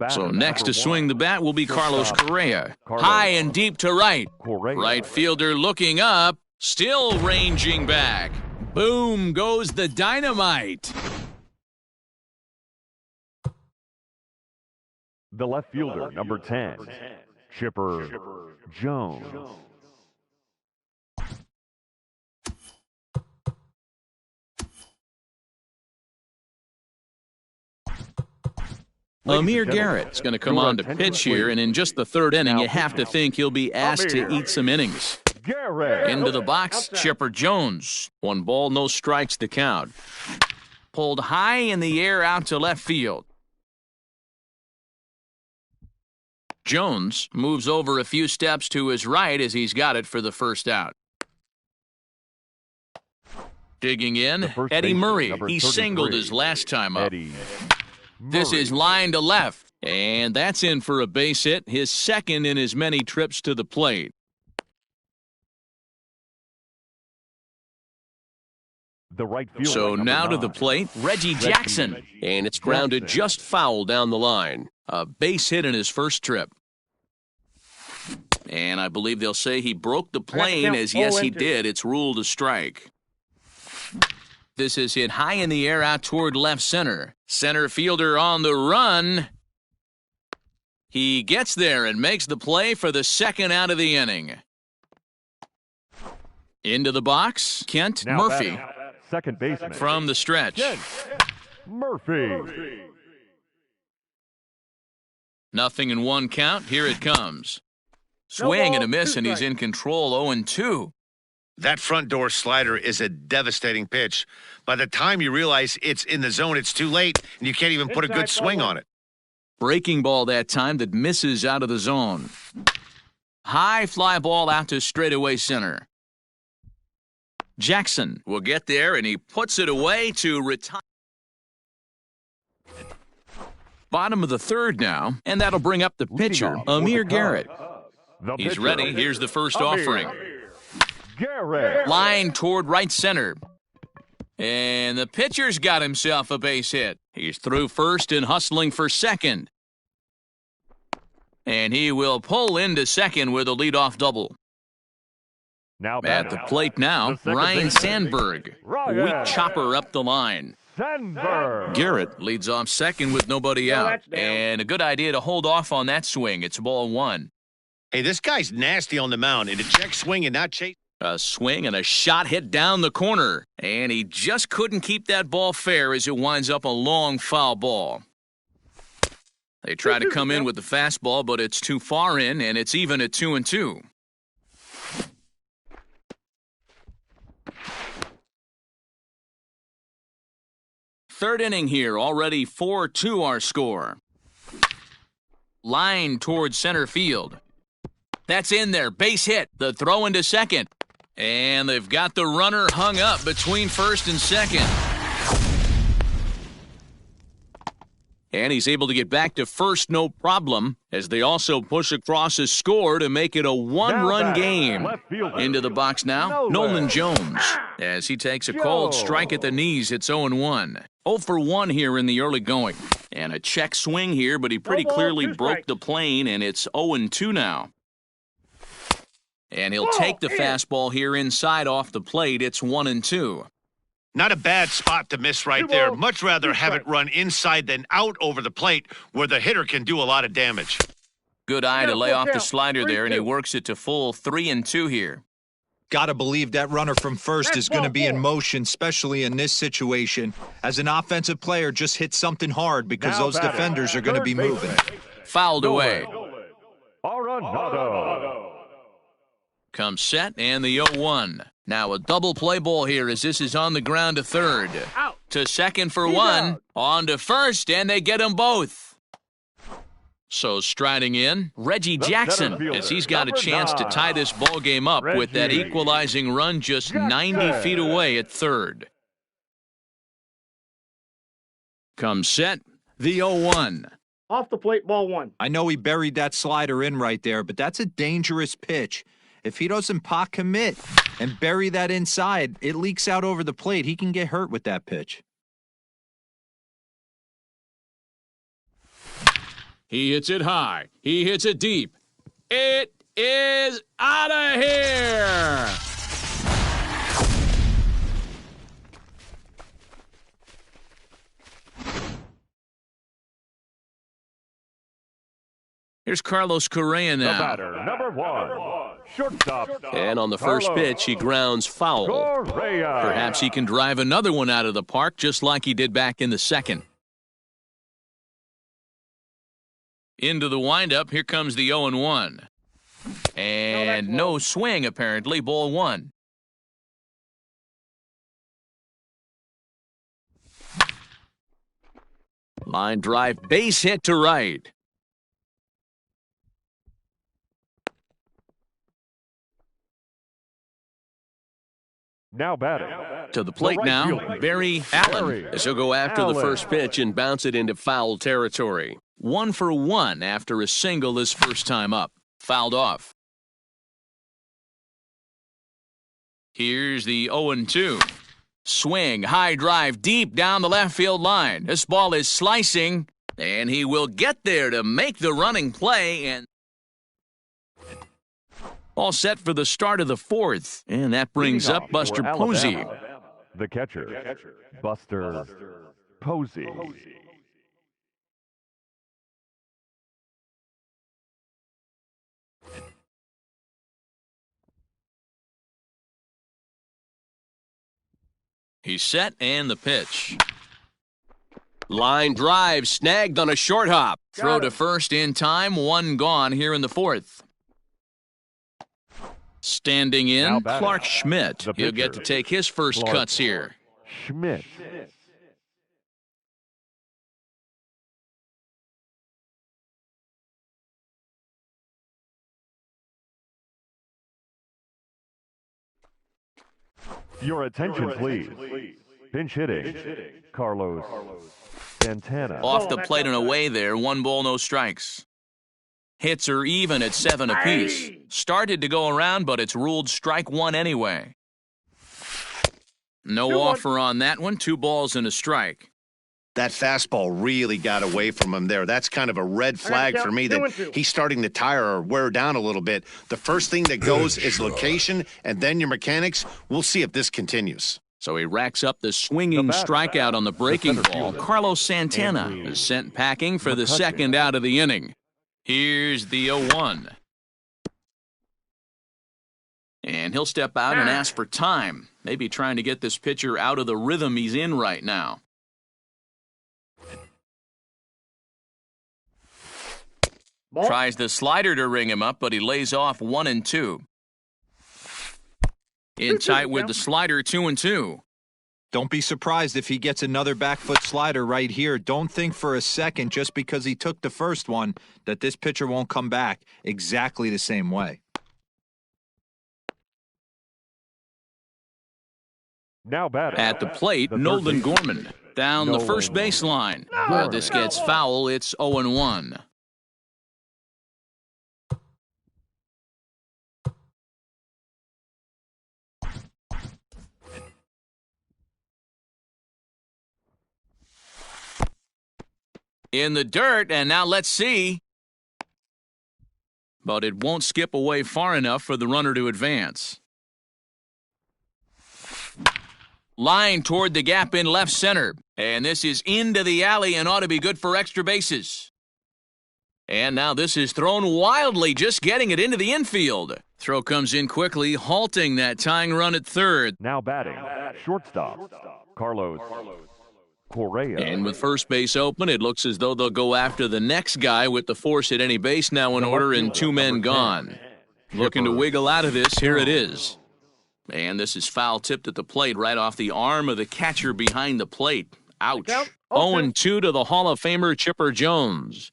So next to swing the bat will be Carlos Correa. High and deep to right. Right fielder looking up, still ranging back. Boom goes the dynamite. The left fielder, number 10, Chipper Jones. Amir Garrett's going to come on to pitch here, and in just the third inning, you have to think he'll be asked to eat some innings. Into the box, Chipper Jones. 1 ball, no strikes to count. Pulled high in the air out to left field. Jones moves over a few steps to his right as he's got it for the first out. Digging in, Eddie Murray. He singled his last time up. This is line to left, and that's in for a base hit, his second in as many trips to the plate. The right fielder, So now to the plate, Reggie Jackson. And it's grounded just foul down the line. A base hit in his first trip. And I believe they'll say he broke the plane, as yes he did. It's ruled a strike. This is hit high in the air out toward left center. Center fielder on the run. He gets there and makes the play for the second out of the inning. Into the box, Kent Now Murphy batting, second baseman from the stretch. Kent Murphy. 0-1 count. Here it comes. Swing and a miss, and he's in control. 0-2. That front door slider is a devastating pitch. By the time you realize it's in the zone, it's too late, and you can't even put a good swing on it. Breaking ball that time that misses out of the zone. High fly ball out to straightaway center. Jackson will get there, and he puts it away to retire. Bottom of the third now, and that'll bring up the pitcher, Amir Garrett. He's ready. Here's the first offering. Garrett. Line toward right center. And the pitcher's got himself a base hit. He's through first and hustling for second. And he will pull into second with a leadoff double. Now At the plate now, Ryan Sandberg. Weak chopper up the line. Sandberg. Garrett leads off second with nobody out. And a good idea to hold off on that swing. It's ball 1. Hey, this guy's nasty on the mound, and to check swing and not chase. A swing and a shot hit down the corner. And he just couldn't keep that ball fair as it winds up a long foul ball. They try to come in with the fastball, but it's too far in, and it's even at 2-2. Third inning here, already 4-2 our score. Line towards center field. That's in there, base hit. The throw into second. And they've got the runner hung up between first and second. And he's able to get back to first no problem as they also push across a score to make it a one-run game. Into the box now, Nolan Jones, as he takes a cold strike at the knees. It's 0-1. 0 for 1 here in the early going. And a check swing here, but he pretty clearly broke the plane, and it's 0-2 now. And he'll take the fastball here inside off the plate. It's 1-2. Not a bad spot to miss right there. Much rather have it run inside than out over the plate where the hitter can do a lot of damage. Good eye to lay off the slider there, and he works it to full 3-2 here. Gotta believe that runner from first is going to be in motion, especially in this situation. As an offensive player, just hit something hard because those defenders are going to be moving. Fouled away. Arenado. Comes set, and the 0-1. Now a double play ball here as this is on the ground to third. To second for one. On to first, and they get them both. So striding in, Reggie Jackson, as he's got a chance to tie this ball game up with that equalizing run just 90 feet away at third. Comes set, the 0-1. Off the plate, ball 1. I know he buried that slider in right there, but that's a dangerous pitch. If he doesn't pot commit and bury that inside, it leaks out over the plate. He can get hurt with that pitch. He hits it high. He hits it deep. It is out of here. Here's Carlos Correa The now. batter, number 1. Shortstop. And on the first pitch, he grounds foul. Correa. Perhaps he can drive another one out of the park just like he did back in the second. Into the windup, here comes the 0-1. And no swing, apparently, ball 1. Line drive, base hit to right. Now batting. To the plate right now, fielder, Barry Allen, as he'll go after the first Pitch and bounce it into foul territory. 1 for 1 after a single his first time up. Fouled off. Here's the 0-2. Swing, high drive, deep down the left field line. This ball is slicing, and he will get there to make the running play. And all set for the start of the fourth. And that brings up Buster Posey. The catcher, Buster Posey. He's set, and the pitch. Line drive snagged on a short hop. Throw to first in time, 1 gone here in the fourth. Standing in, Now batting, Clark Schmidt. the He'll get to pitcher, take his first Clark cuts here. Schmidt. Your attention, please. Pinch hitting, Carlos Santana. Off the plate and away there, 1 ball, no strikes. Hits are even at 7 apiece. Started to go around, but it's ruled strike 1 anyway. No offer on that one, 2 balls and a strike. That fastball really got away from him there. That's kind of a red flag for me that he's starting to tire or wear down a little bit. The first thing that goes is location and then your mechanics. We'll see if this continues. So he racks up the swinging strikeout on the breaking ball. Carlos Santana is sent packing for the second out of the inning. Here's the 0-1. And he'll step out and ask for time. Maybe trying to get this pitcher out of the rhythm he's in right now. Tries the slider to ring him up, but he lays off 1-2. In tight with the slider, 2-2. Don't be surprised if he gets another back foot slider right here. Don't think for a second, just because he took the first one, that this pitcher won't come back exactly the same way. Now batting. At the plate, the third Nolan baseman, Gorman. Down the No first way. baseline. No. This gets foul. It's 0-1. In the dirt, and now let's see. But it won't skip away far enough for the runner to advance. Line toward the gap in left center. And this is into the alley and ought to be good for extra bases. And now this is thrown wildly, just getting it into the infield. Throw comes in quickly, halting that tying run at third. Now batting, shortstop, Carlos Correa. And with first base open, it looks as though they'll go after the next guy with the force at any base now in order and two men gone. Looking to wiggle out of this, here it is. And this is foul tipped at the plate right off the arm of the catcher behind the plate. Ouch. 0-2 to the Hall of Famer Chipper Jones.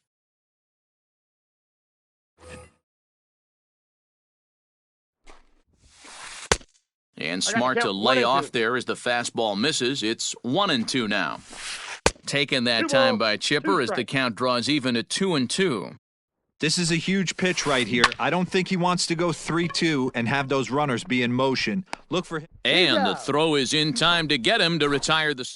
And smart to lay off there as the fastball misses. It's 1-2 now. Taken that time by Chipper as the count draws even at 2-2. This is a huge pitch right here. I don't think he wants to go 3-2 and have those runners be in motion. Look for him. And the throw is in time to get him to retire the...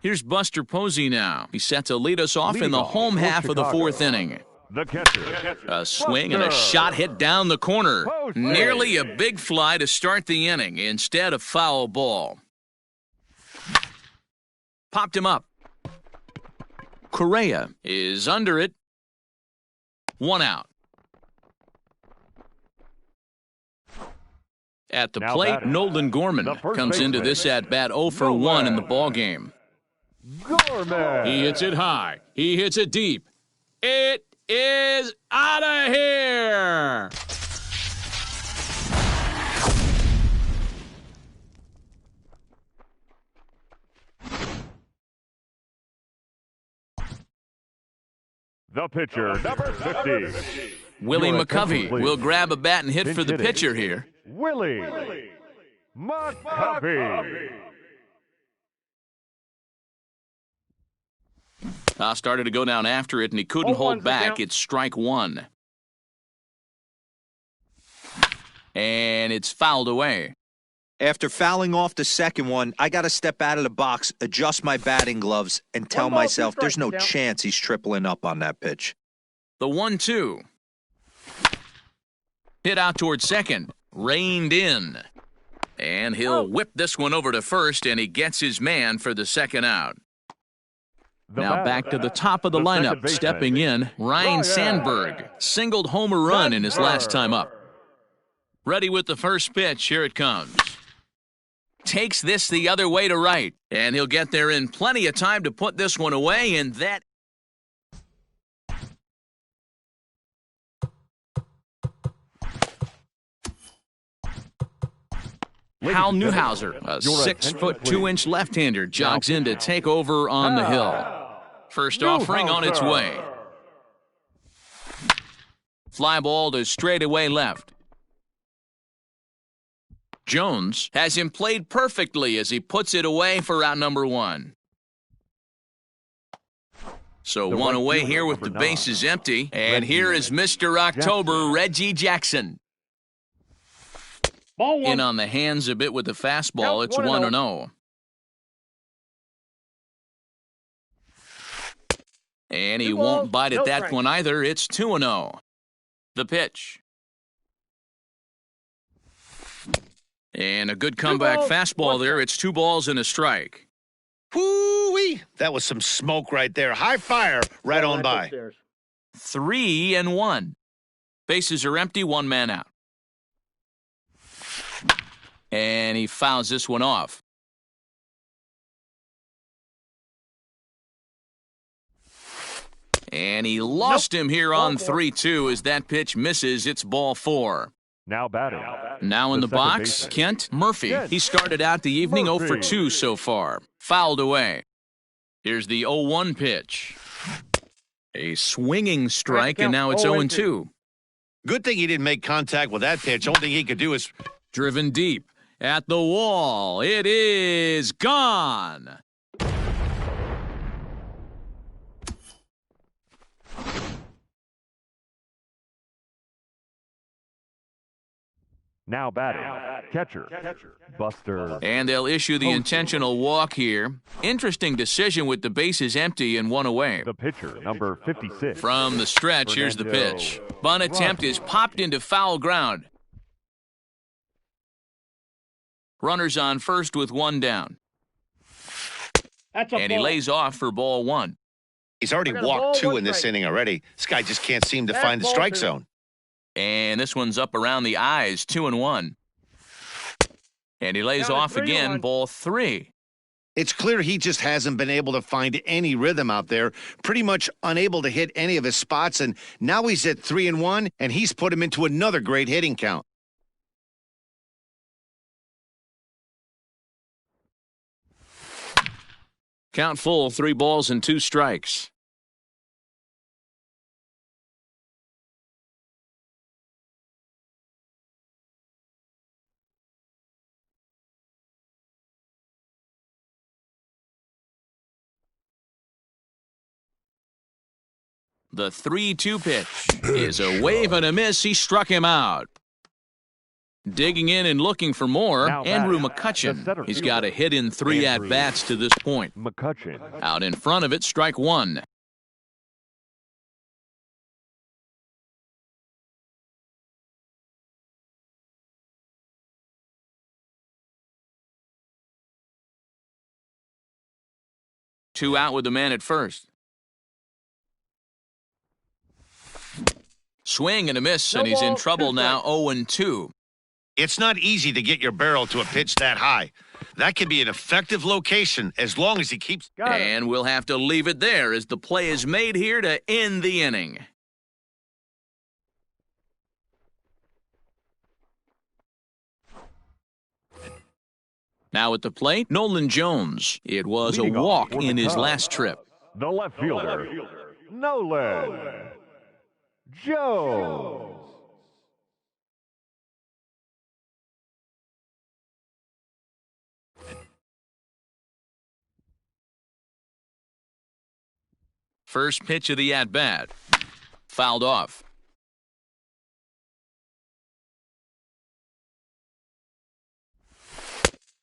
Here's Buster Posey now. He's set to lead us off in the home half of the fourth inning. The catcher. A swing and a shot hit down the corner. Nearly a big fly to start the inning instead of foul ball. Popped him up. Correa is under it. 1 out. At the Now plate, batting. Nolan Gorman The first comes into baseman. this at-bat 0 for 1 in the ballgame. Gorman. He hits it high. He hits it deep. It is out of here. The pitcher, number 50. Willie Your McCovey attention, please. will grab a bat and hit for the Pinch hitting. pitcher here. Willie McCovey. Started to go down after it, and he couldn't 0-1 hold for back. count. It's strike one. And it's fouled away. After fouling off the second one, I got to step out of the box, adjust my batting gloves, and tell 1 ball, 2 myself there's strikes, no count. chance he's tripling up on that pitch. The 1-2. Hit out towards second. Reined in. And he'll whip this one over to first, and he gets his man for the second out. The Now batter, back to the top of the second lineup. baseman. Stepping in, Ryan Sandberg. Singled homer run in his last time up. Ready with the first pitch. Here it comes. Takes this the other way to right. And he'll get there in plenty of time to put this one away. And that... Hal Newhouser, a Your 6'2" left-hander, jogs in to take over on the hill. First offering on its way. Fly ball to straightaway left. Jones has him played perfectly as he puts it away for out number one. So The one right away fielder, here with the number bases 9. empty. And Reggie here is Mr. October, Reggie Jackson. Ball one. In on the hands a bit with the fastball. Count It's 1-0. 1-0. And he 2 won't balls, bite at no that strikes. one either. It's 2-0. The pitch. And a good comeback balls, fastball 1 there. strike. It's 2 balls and a strike. Whoo-wee! That was some smoke right there. High fire right on by. Upstairs. 3-1. Bases are empty, 1 man out. And he fouls this one off. And he lost him here on Ball 4. 3-2 as that pitch misses. It's ball 4. Now batting. Now in the second box, baseman. Kent Murphy. Kent He started out the evening 0 for Murphy. 2 so far. Fouled away. Here's the 0-1 pitch. A swinging strike, and now it's 0-2. Good thing he didn't make contact with that pitch. Only thing he could do is Driven deep at the wall. It is gone. Now batting, catcher, Buster. And they'll issue the intentional walk here. Interesting decision with the bases empty and one away. The pitcher, number 56. From the stretch, here's the pitch. Bunt attempt is popped into foul ground. Runners on first with one down. And he lays off for ball one. he's already walked 2 in this inning already. This guy just can't seem to find the strike zone. And this one's up around the eyes, 2-1. And he lays off again, ball 3. It's clear he just hasn't been able to find any rhythm out there, pretty much unable to hit any of his spots, and now he's at 3-1, and he's put him into another great hitting count. Count full, 3 balls and 2 strikes. The 3-2 pitch is a wave and a miss. He struck him out. Digging in and looking for more, Andrew McCutchen. He's got a hit in 3 at-bats to this point. McCutchen. Out in front of it, strike 1. Two out with the man at first. Swing and a miss, and he's in trouble now, 0-2. It's not easy to get your barrel to a pitch that high. That can be an effective location as long as he keeps... And we'll have to leave it there as the play is made here to end the inning. Now at the plate, Nolan Jones. It was a walk in his last trip. The left fielder, Nolan Jones. First pitch of the at-bat. Fouled off.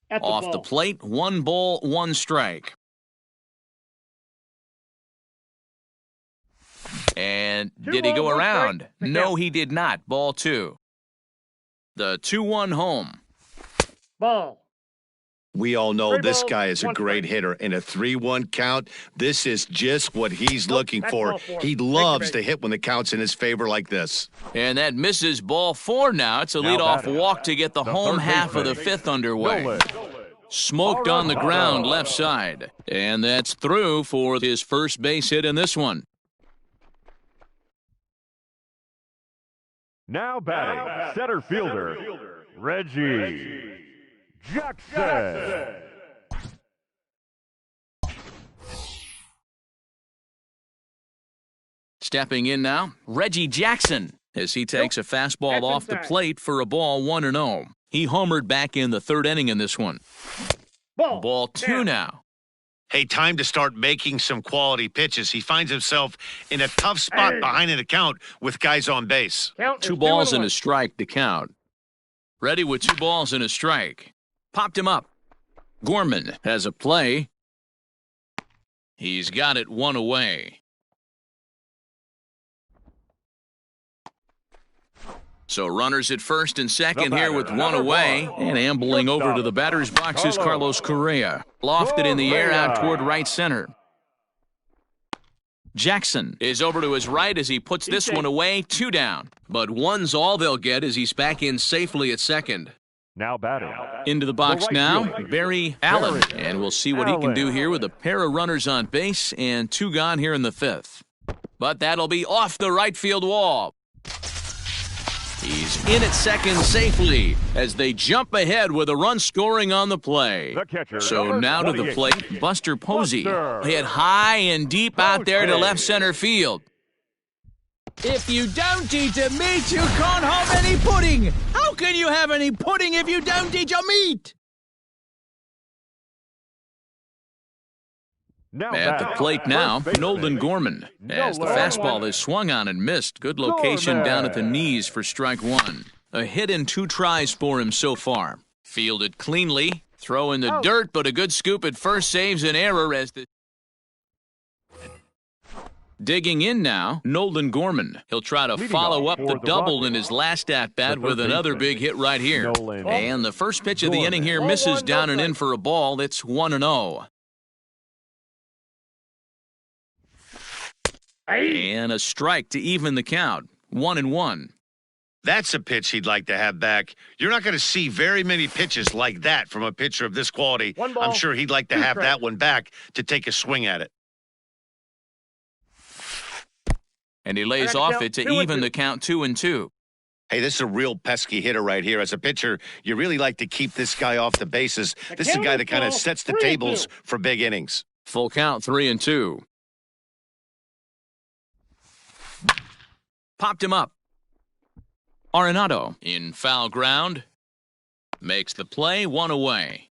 Off the plate, 1 ball, 1 strike. And did he go around? No, he did not. Ball 2. The 2-1 home. Ball. We all know this guy is a great hitter. In a 3-1 count, this is just what he's looking for. He loves to hit when the count's in his favor like this. And that misses, ball 4 now. It's a leadoff walk to get the home half of the 5th underway. Smoked on the ground left side. And that's through for his first base hit in this one. Now batting, center fielder, Reggie Jackson. Stepping in now, Reggie Jackson, as he takes a fastball off the plate for a ball 1-0. He homered back in the 3rd inning in this one. Ball 2 now. Hey, time to start making some quality pitches. He finds himself in a tough spot behind an account with guys on base. 2 balls and a strike to count. Ready with 2 balls and a strike. Popped him up. Gorman has a play. He's got it 1 away. So runners at first and second here with 1 away. And ambling over to the batter's box is Carlos Correa. Lofted in the air out toward right center. Jackson is over to his right as he puts this one away, 2 down. But 1's all they'll get as he's back in safely at second. Now batting. Into the box now, Barry Allen. And we'll see what he can do here with a pair of runners on base and 2 gone here in the 5th. But that'll be off the right field wall. He's in at second safely as they jump ahead with a run scoring on the play. The catcher, So number now to the 28. plate, Buster Posey. Buster Hit high and deep out there to Posey. left center field. If you don't eat a meat, you can't have any pudding. How can you have any pudding if you don't eat your meat? Now At the batting, plate now, first baseman, Nolan Gorman. As the Nolan. fastball is swung on and missed. Good location Gorman. down at the knees for strike one. A hit and 2 tries for him so far. Fielded cleanly. Throw in the dirt, but a good scoop at first saves an error as the... Digging in now, Nolan Gorman. He'll try to Leading follow off up for the the double Rockies, in his last at-bat the with third another baseman, big hit right here. Nolan And the first pitch of the Gorman. inning here 0-1, misses down and no in for a ball. It's 1-0. And a strike to even the count. 1-1. That's a pitch he'd like to have back. You're not going to see very many pitches like that from a pitcher of this quality. One ball, I'm sure he'd like to 2 have strikes. that one back to take a swing at it. And he lays I got the off count, it to 2-2. even the count 2-2. Hey, this is a real pesky hitter right here. As a pitcher, you really like to keep this guy off the bases. This is a guy that kind of sets the 3-2. tables for big innings. Full count 3-2. Popped him up. Arenado in foul ground. Makes the play, 1 away.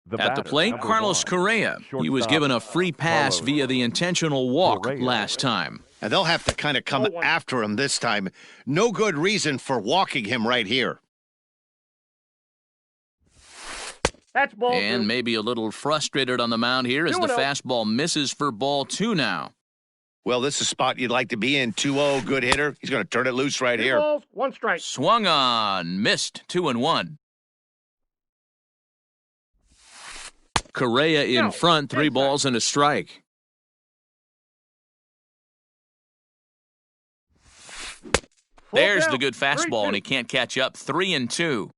The At the batter, plate, number Carlos 1. Correa. He was Shortstop, given a free pass Carlos via the intentional walk Correa. last time. And they'll have to kind of come 0-1. after him this time. No good reason for walking him right here. That's ball And 2. maybe a little frustrated on the mound here as the 2-0. fastball misses for ball 2 now. Well, this is a spot you'd like to be in. 2-0, good hitter. He's going to turn it loose right 2 here. balls, 1 strike. Swung on, missed, 2-1. Correa in No, front, 3 inside. balls and a strike. Full There's count, the good fastball, 3-2. and he can't catch up. 3-2.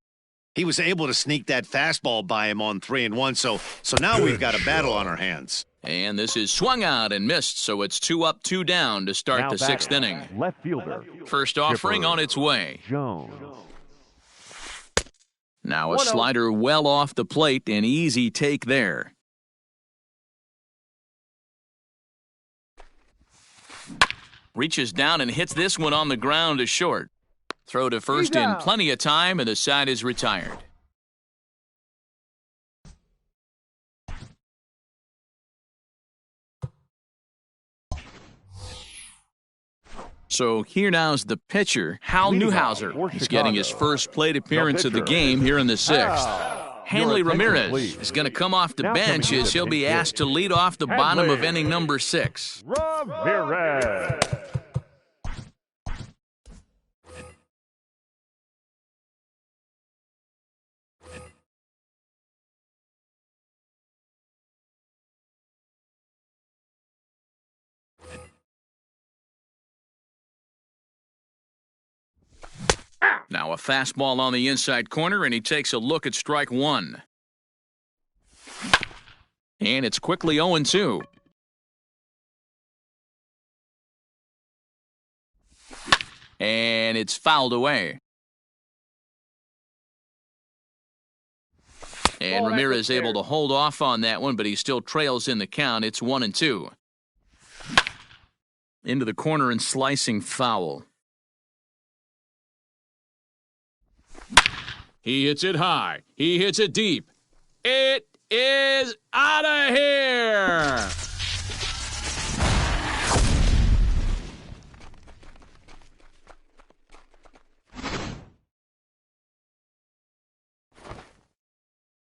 He was able to sneak that fastball by him on 3-1. So now we've got a battle on our hands. And this is swung out and missed, so it's 2 up, 2 down to start Now the 6th batting, inning. Left fielder, First offering Chipper on its way. Jones. Now a 1-0. slider well off the plate, an easy take there. Reaches down and hits this one on the ground to short. Throw to first He's in out. plenty of time, and the side is retired. So here now's the pitcher, Hal Leading off Newhouser. for He's getting his Chicago, first plate appearance of the pitcher, game here in the 6th. Hanley Your attention, Ramirez please. is going to come off the Now bench coming as to he'll the be big asked to hit. lead off the bottom of inning number 6. Ramirez. Now a fastball on the inside corner, and he takes a look at strike 1. And it's quickly 0-2. And it's fouled away. And Ball Ramirez back able to hold off on that one, but he still trails in the count. It's 1-2. Into the corner and slicing foul. He hits it high. He hits it deep. It is out of here.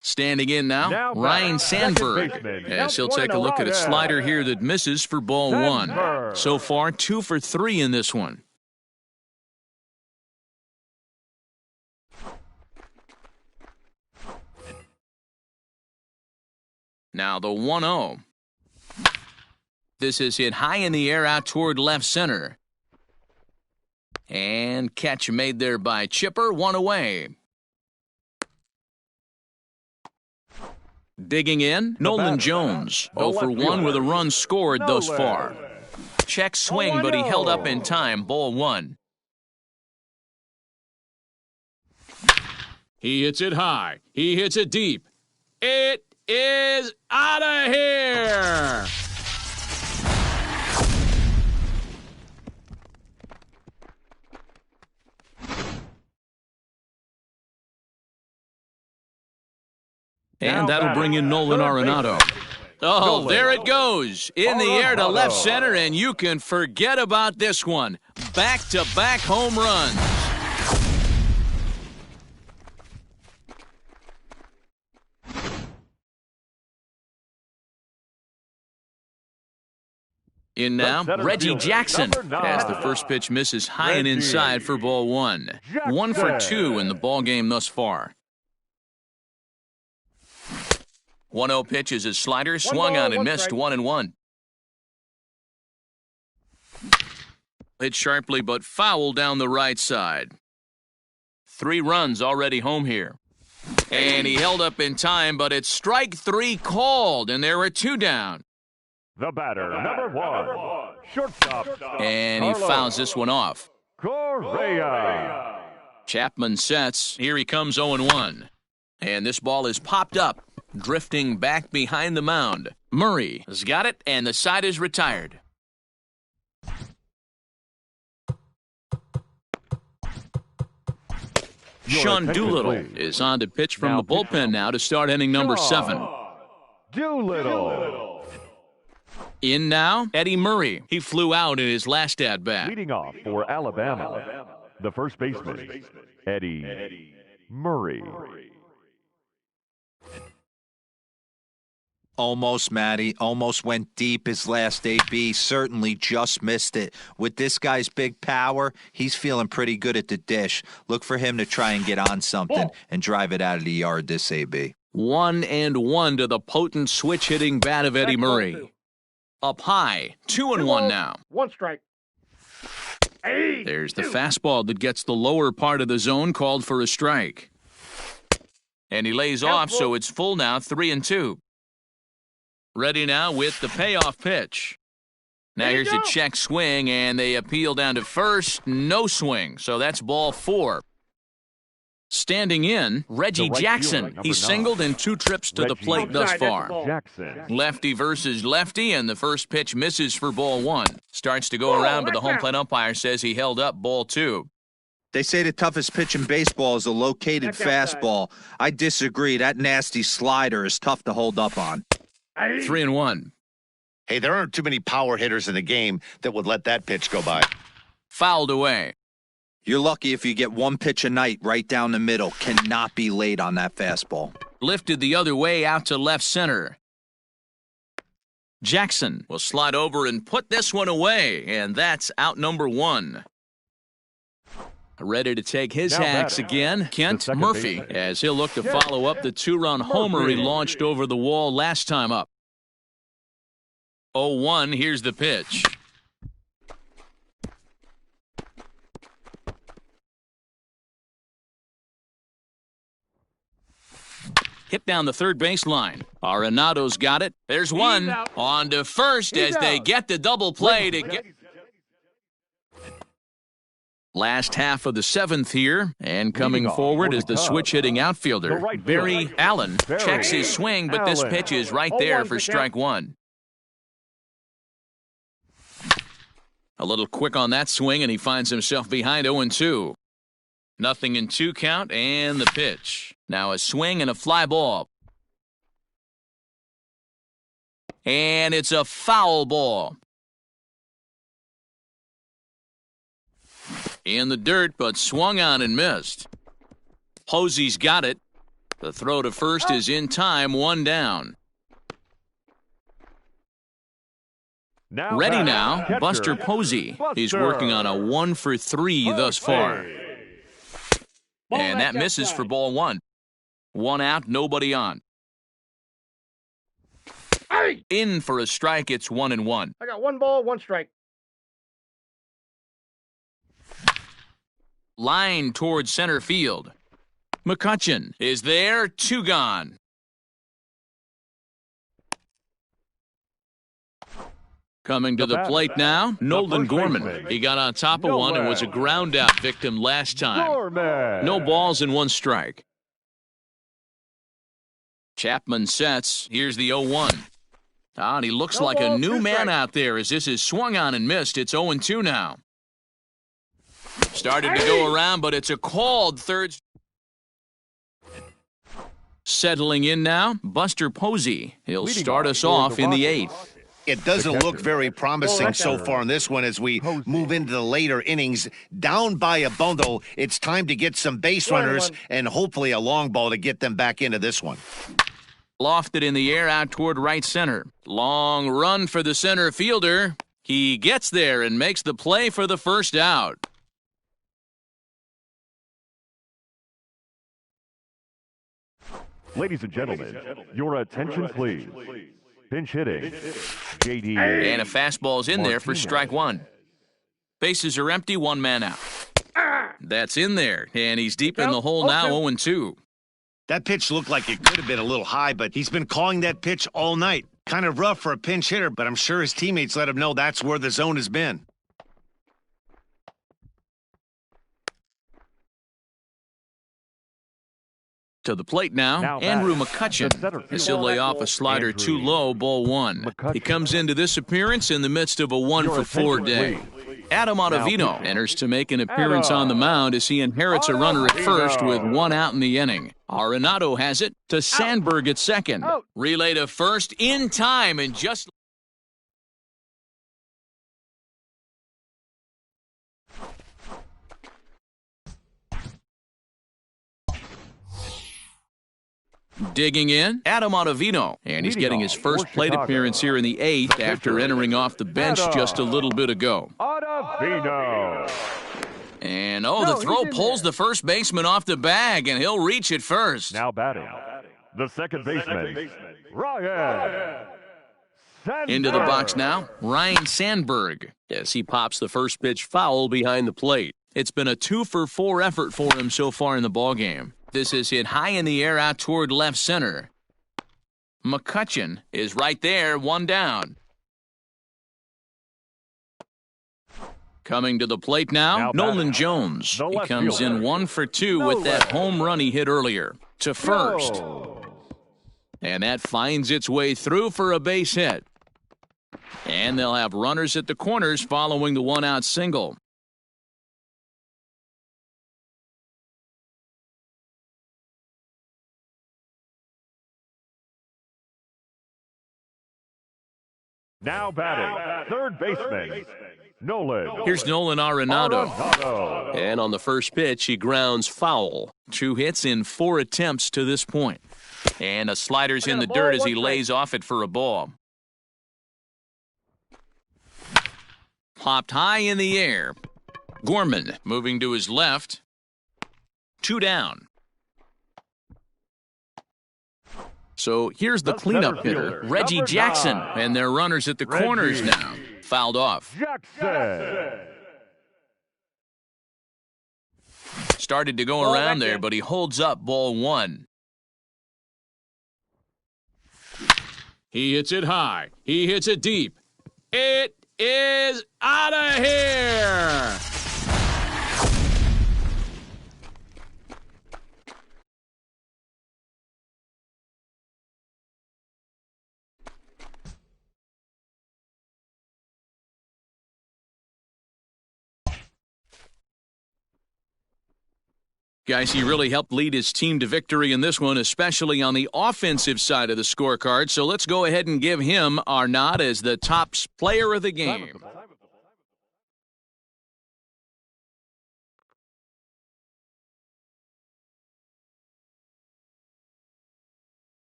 Standing in now, Now Ryan batting, Sandberg. second baseman. As he'll Counts take a look at a 1-0. slider here that misses for ball 1. Sandberg. So far, 2 for 3 in this one. Now the 1-0. This is hit high in the air out toward left center. And catch made there by Chipper, 1 away. Digging in, Nolan batter, Jones. the 0 for left 1 with a fielder, run scored thus far. check swing, but he held up in time. Ball 1. He hits it high. He hits it deep. It is out of here. And that'll bring in Nolan Arenado. Oh, there it goes. In the air to left center, and you can forget about this one. Back-to-back home runs. In now, Reggie Jackson, as the first pitch misses high and inside for ball 1. 1 for 2 in the ball game thus far. 1-0 pitch is his slider, swung on and missed. 1-1. Hit sharply but foul down the right side. 3 runs already home here. And he held up in time, but it's strike 3 called, and there are 2 down. The batter, number 1, shortstop. And he fouls this one off. Correa. Chapman sets. Here he comes 0-1. And this ball is popped up, drifting back behind the mound. Murray has got it, and the side is retired. Sean Doolittle is on to pitch from the bullpen now to start inning number 7. Doolittle. In now, Eddie Murray. He flew out in his last at-bat. Leading off for Alabama, the first baseman, Eddie Murray. Almost, Matty. Almost went deep his last AB. Certainly just missed it. With this guy's big power, he's feeling pretty good at the dish. Look for him to try and get on something and drive it out of the yard this AB. 1-1 to the potent switch-hitting bat of Eddie Murray. Up high, 2-1 now. 1 strike. There's the fastball that gets the lower part of the zone, called for a strike. And he lays off, so it's full now, 3-2. Ready now with the payoff pitch. Now here's a check swing, and they appeal down to first. No swing, so that's ball 4. Standing in, Reggie Jackson. He's singled in 2 trips to the plate thus far. Jackson. Lefty versus lefty, and the first pitch misses for ball 1. Starts to go around, but the home plate umpire says he held up ball 2. They say the toughest pitch in baseball is a located fastball. I disagree. That nasty slider is tough to hold up on. 3-1. Hey, there aren't too many power hitters in the game that would let that pitch go by. Fouled away. You're lucky if you get 1 pitch a night right down the middle. Cannot be late on that fastball. Lifted the other way out to left center. Jackson will slide over and put this one away, and that's out number 1. Ready to take his hacks again, Kent Murphy, as he'll look to follow up the 2-run homer he launched over the wall last time up. 0-1, here's the pitch. Hit down the third baseline. Arenado's got it. There's one. On to first as they get the double play to get... Last half of the 7th here, and coming forward is the switch-hitting outfielder. Barry Allen checks his swing, but this pitch is right there for strike 1. A little quick on that swing, and he finds himself behind 0-2. 0-2 count, and the pitch. Now a swing and a fly ball. And it's a foul ball. In the dirt, but swung on and missed. Posey's got it. The throw to first is in time, 1 down. Ready now, Buster Posey. He's working on a 1 for 3 thus far. And that misses for ball 1. 1 out, nobody on. In for a strike, it's 1-1. I got 1 ball, 1 strike. Line towards center field. McCutchen is there, 2 gone. Coming to the plate now, Nolan Gorman. He got on top of one and was a ground out victim last time. No balls and 1 strike. Chapman sets. Here's the 0-1. And he looks like a new man out there as this is swung on and missed. It's 0-2 now. Started to go around, but it's a called third. Settling in now, Buster Posey. He'll start us off in the 8th. It doesn't look very promising so far in this one as we move into the later innings. Down by a bundle, it's time to get some base runners and hopefully a long ball to get them back into this one. Lofted in the air out toward right center. Long run for the center fielder. He gets there and makes the play for the first out. Ladies and gentlemen, your attention please. Pinch hitting, J.D. And a fastball's in there for strike 1. Bases are empty, 1 man out. That's in there, and he's deep in the hole now, 0-2. That pitch looked like it could have been a little high, but he's been calling that pitch all night. Kind of rough for a pinch hitter, but I'm sure his teammates let him know that's where the zone has been. To the plate now Andrew McCutchen. As he'll lay off a slider too low, ball 1. He comes into this appearance in the midst of a 1-for-4 day. Adam Ottavino enters to make an appearance on the mound as he inherits a runner at first with 1 out in the inning. Arenado has it to Sandberg at second. Relay to first in time and just... Digging in, Adam Ottavino, and he's getting his first plate appearance here in the 8th after entering off the bench just a little bit ago. Ottavino. And, the throw pulls the first baseman off the bag, and he'll reach it first. Now batting, the second baseman, Ryan Sandberg. Into the box now, Ryan Sandberg, as he pops the first pitch foul behind the plate. It's been a 2-for-4 effort for him so far in the ballgame. This is hit high in the air out toward left center. McCutchen is right there, 1 down. Coming to the plate now Nolan Jones. He comes in 1-for-2 with that home run he hit earlier. To first. And that finds its way through for a base hit. And they'll have runners at the corners following the 1-out single. Now batting, third baseman, Nolan. Here's Nolan Arenado. And on the first pitch, he grounds foul. 2 hits in 4 attempts to this point. And a slider's in the dirt as he lays off it for a ball. Popped high in the air. Gorman moving to his left. 2 down. So here's the cleanup hitter, Reggie Jackson, and their runners at the corners now. Fouled off. Jackson. Started to go around there, but he holds up ball 1. He hits it high. He hits it deep. It is out of here. Guys, he really helped lead his team to victory in this one, especially on the offensive side of the scorecard. So let's go ahead and give him our nod as the top player of the game.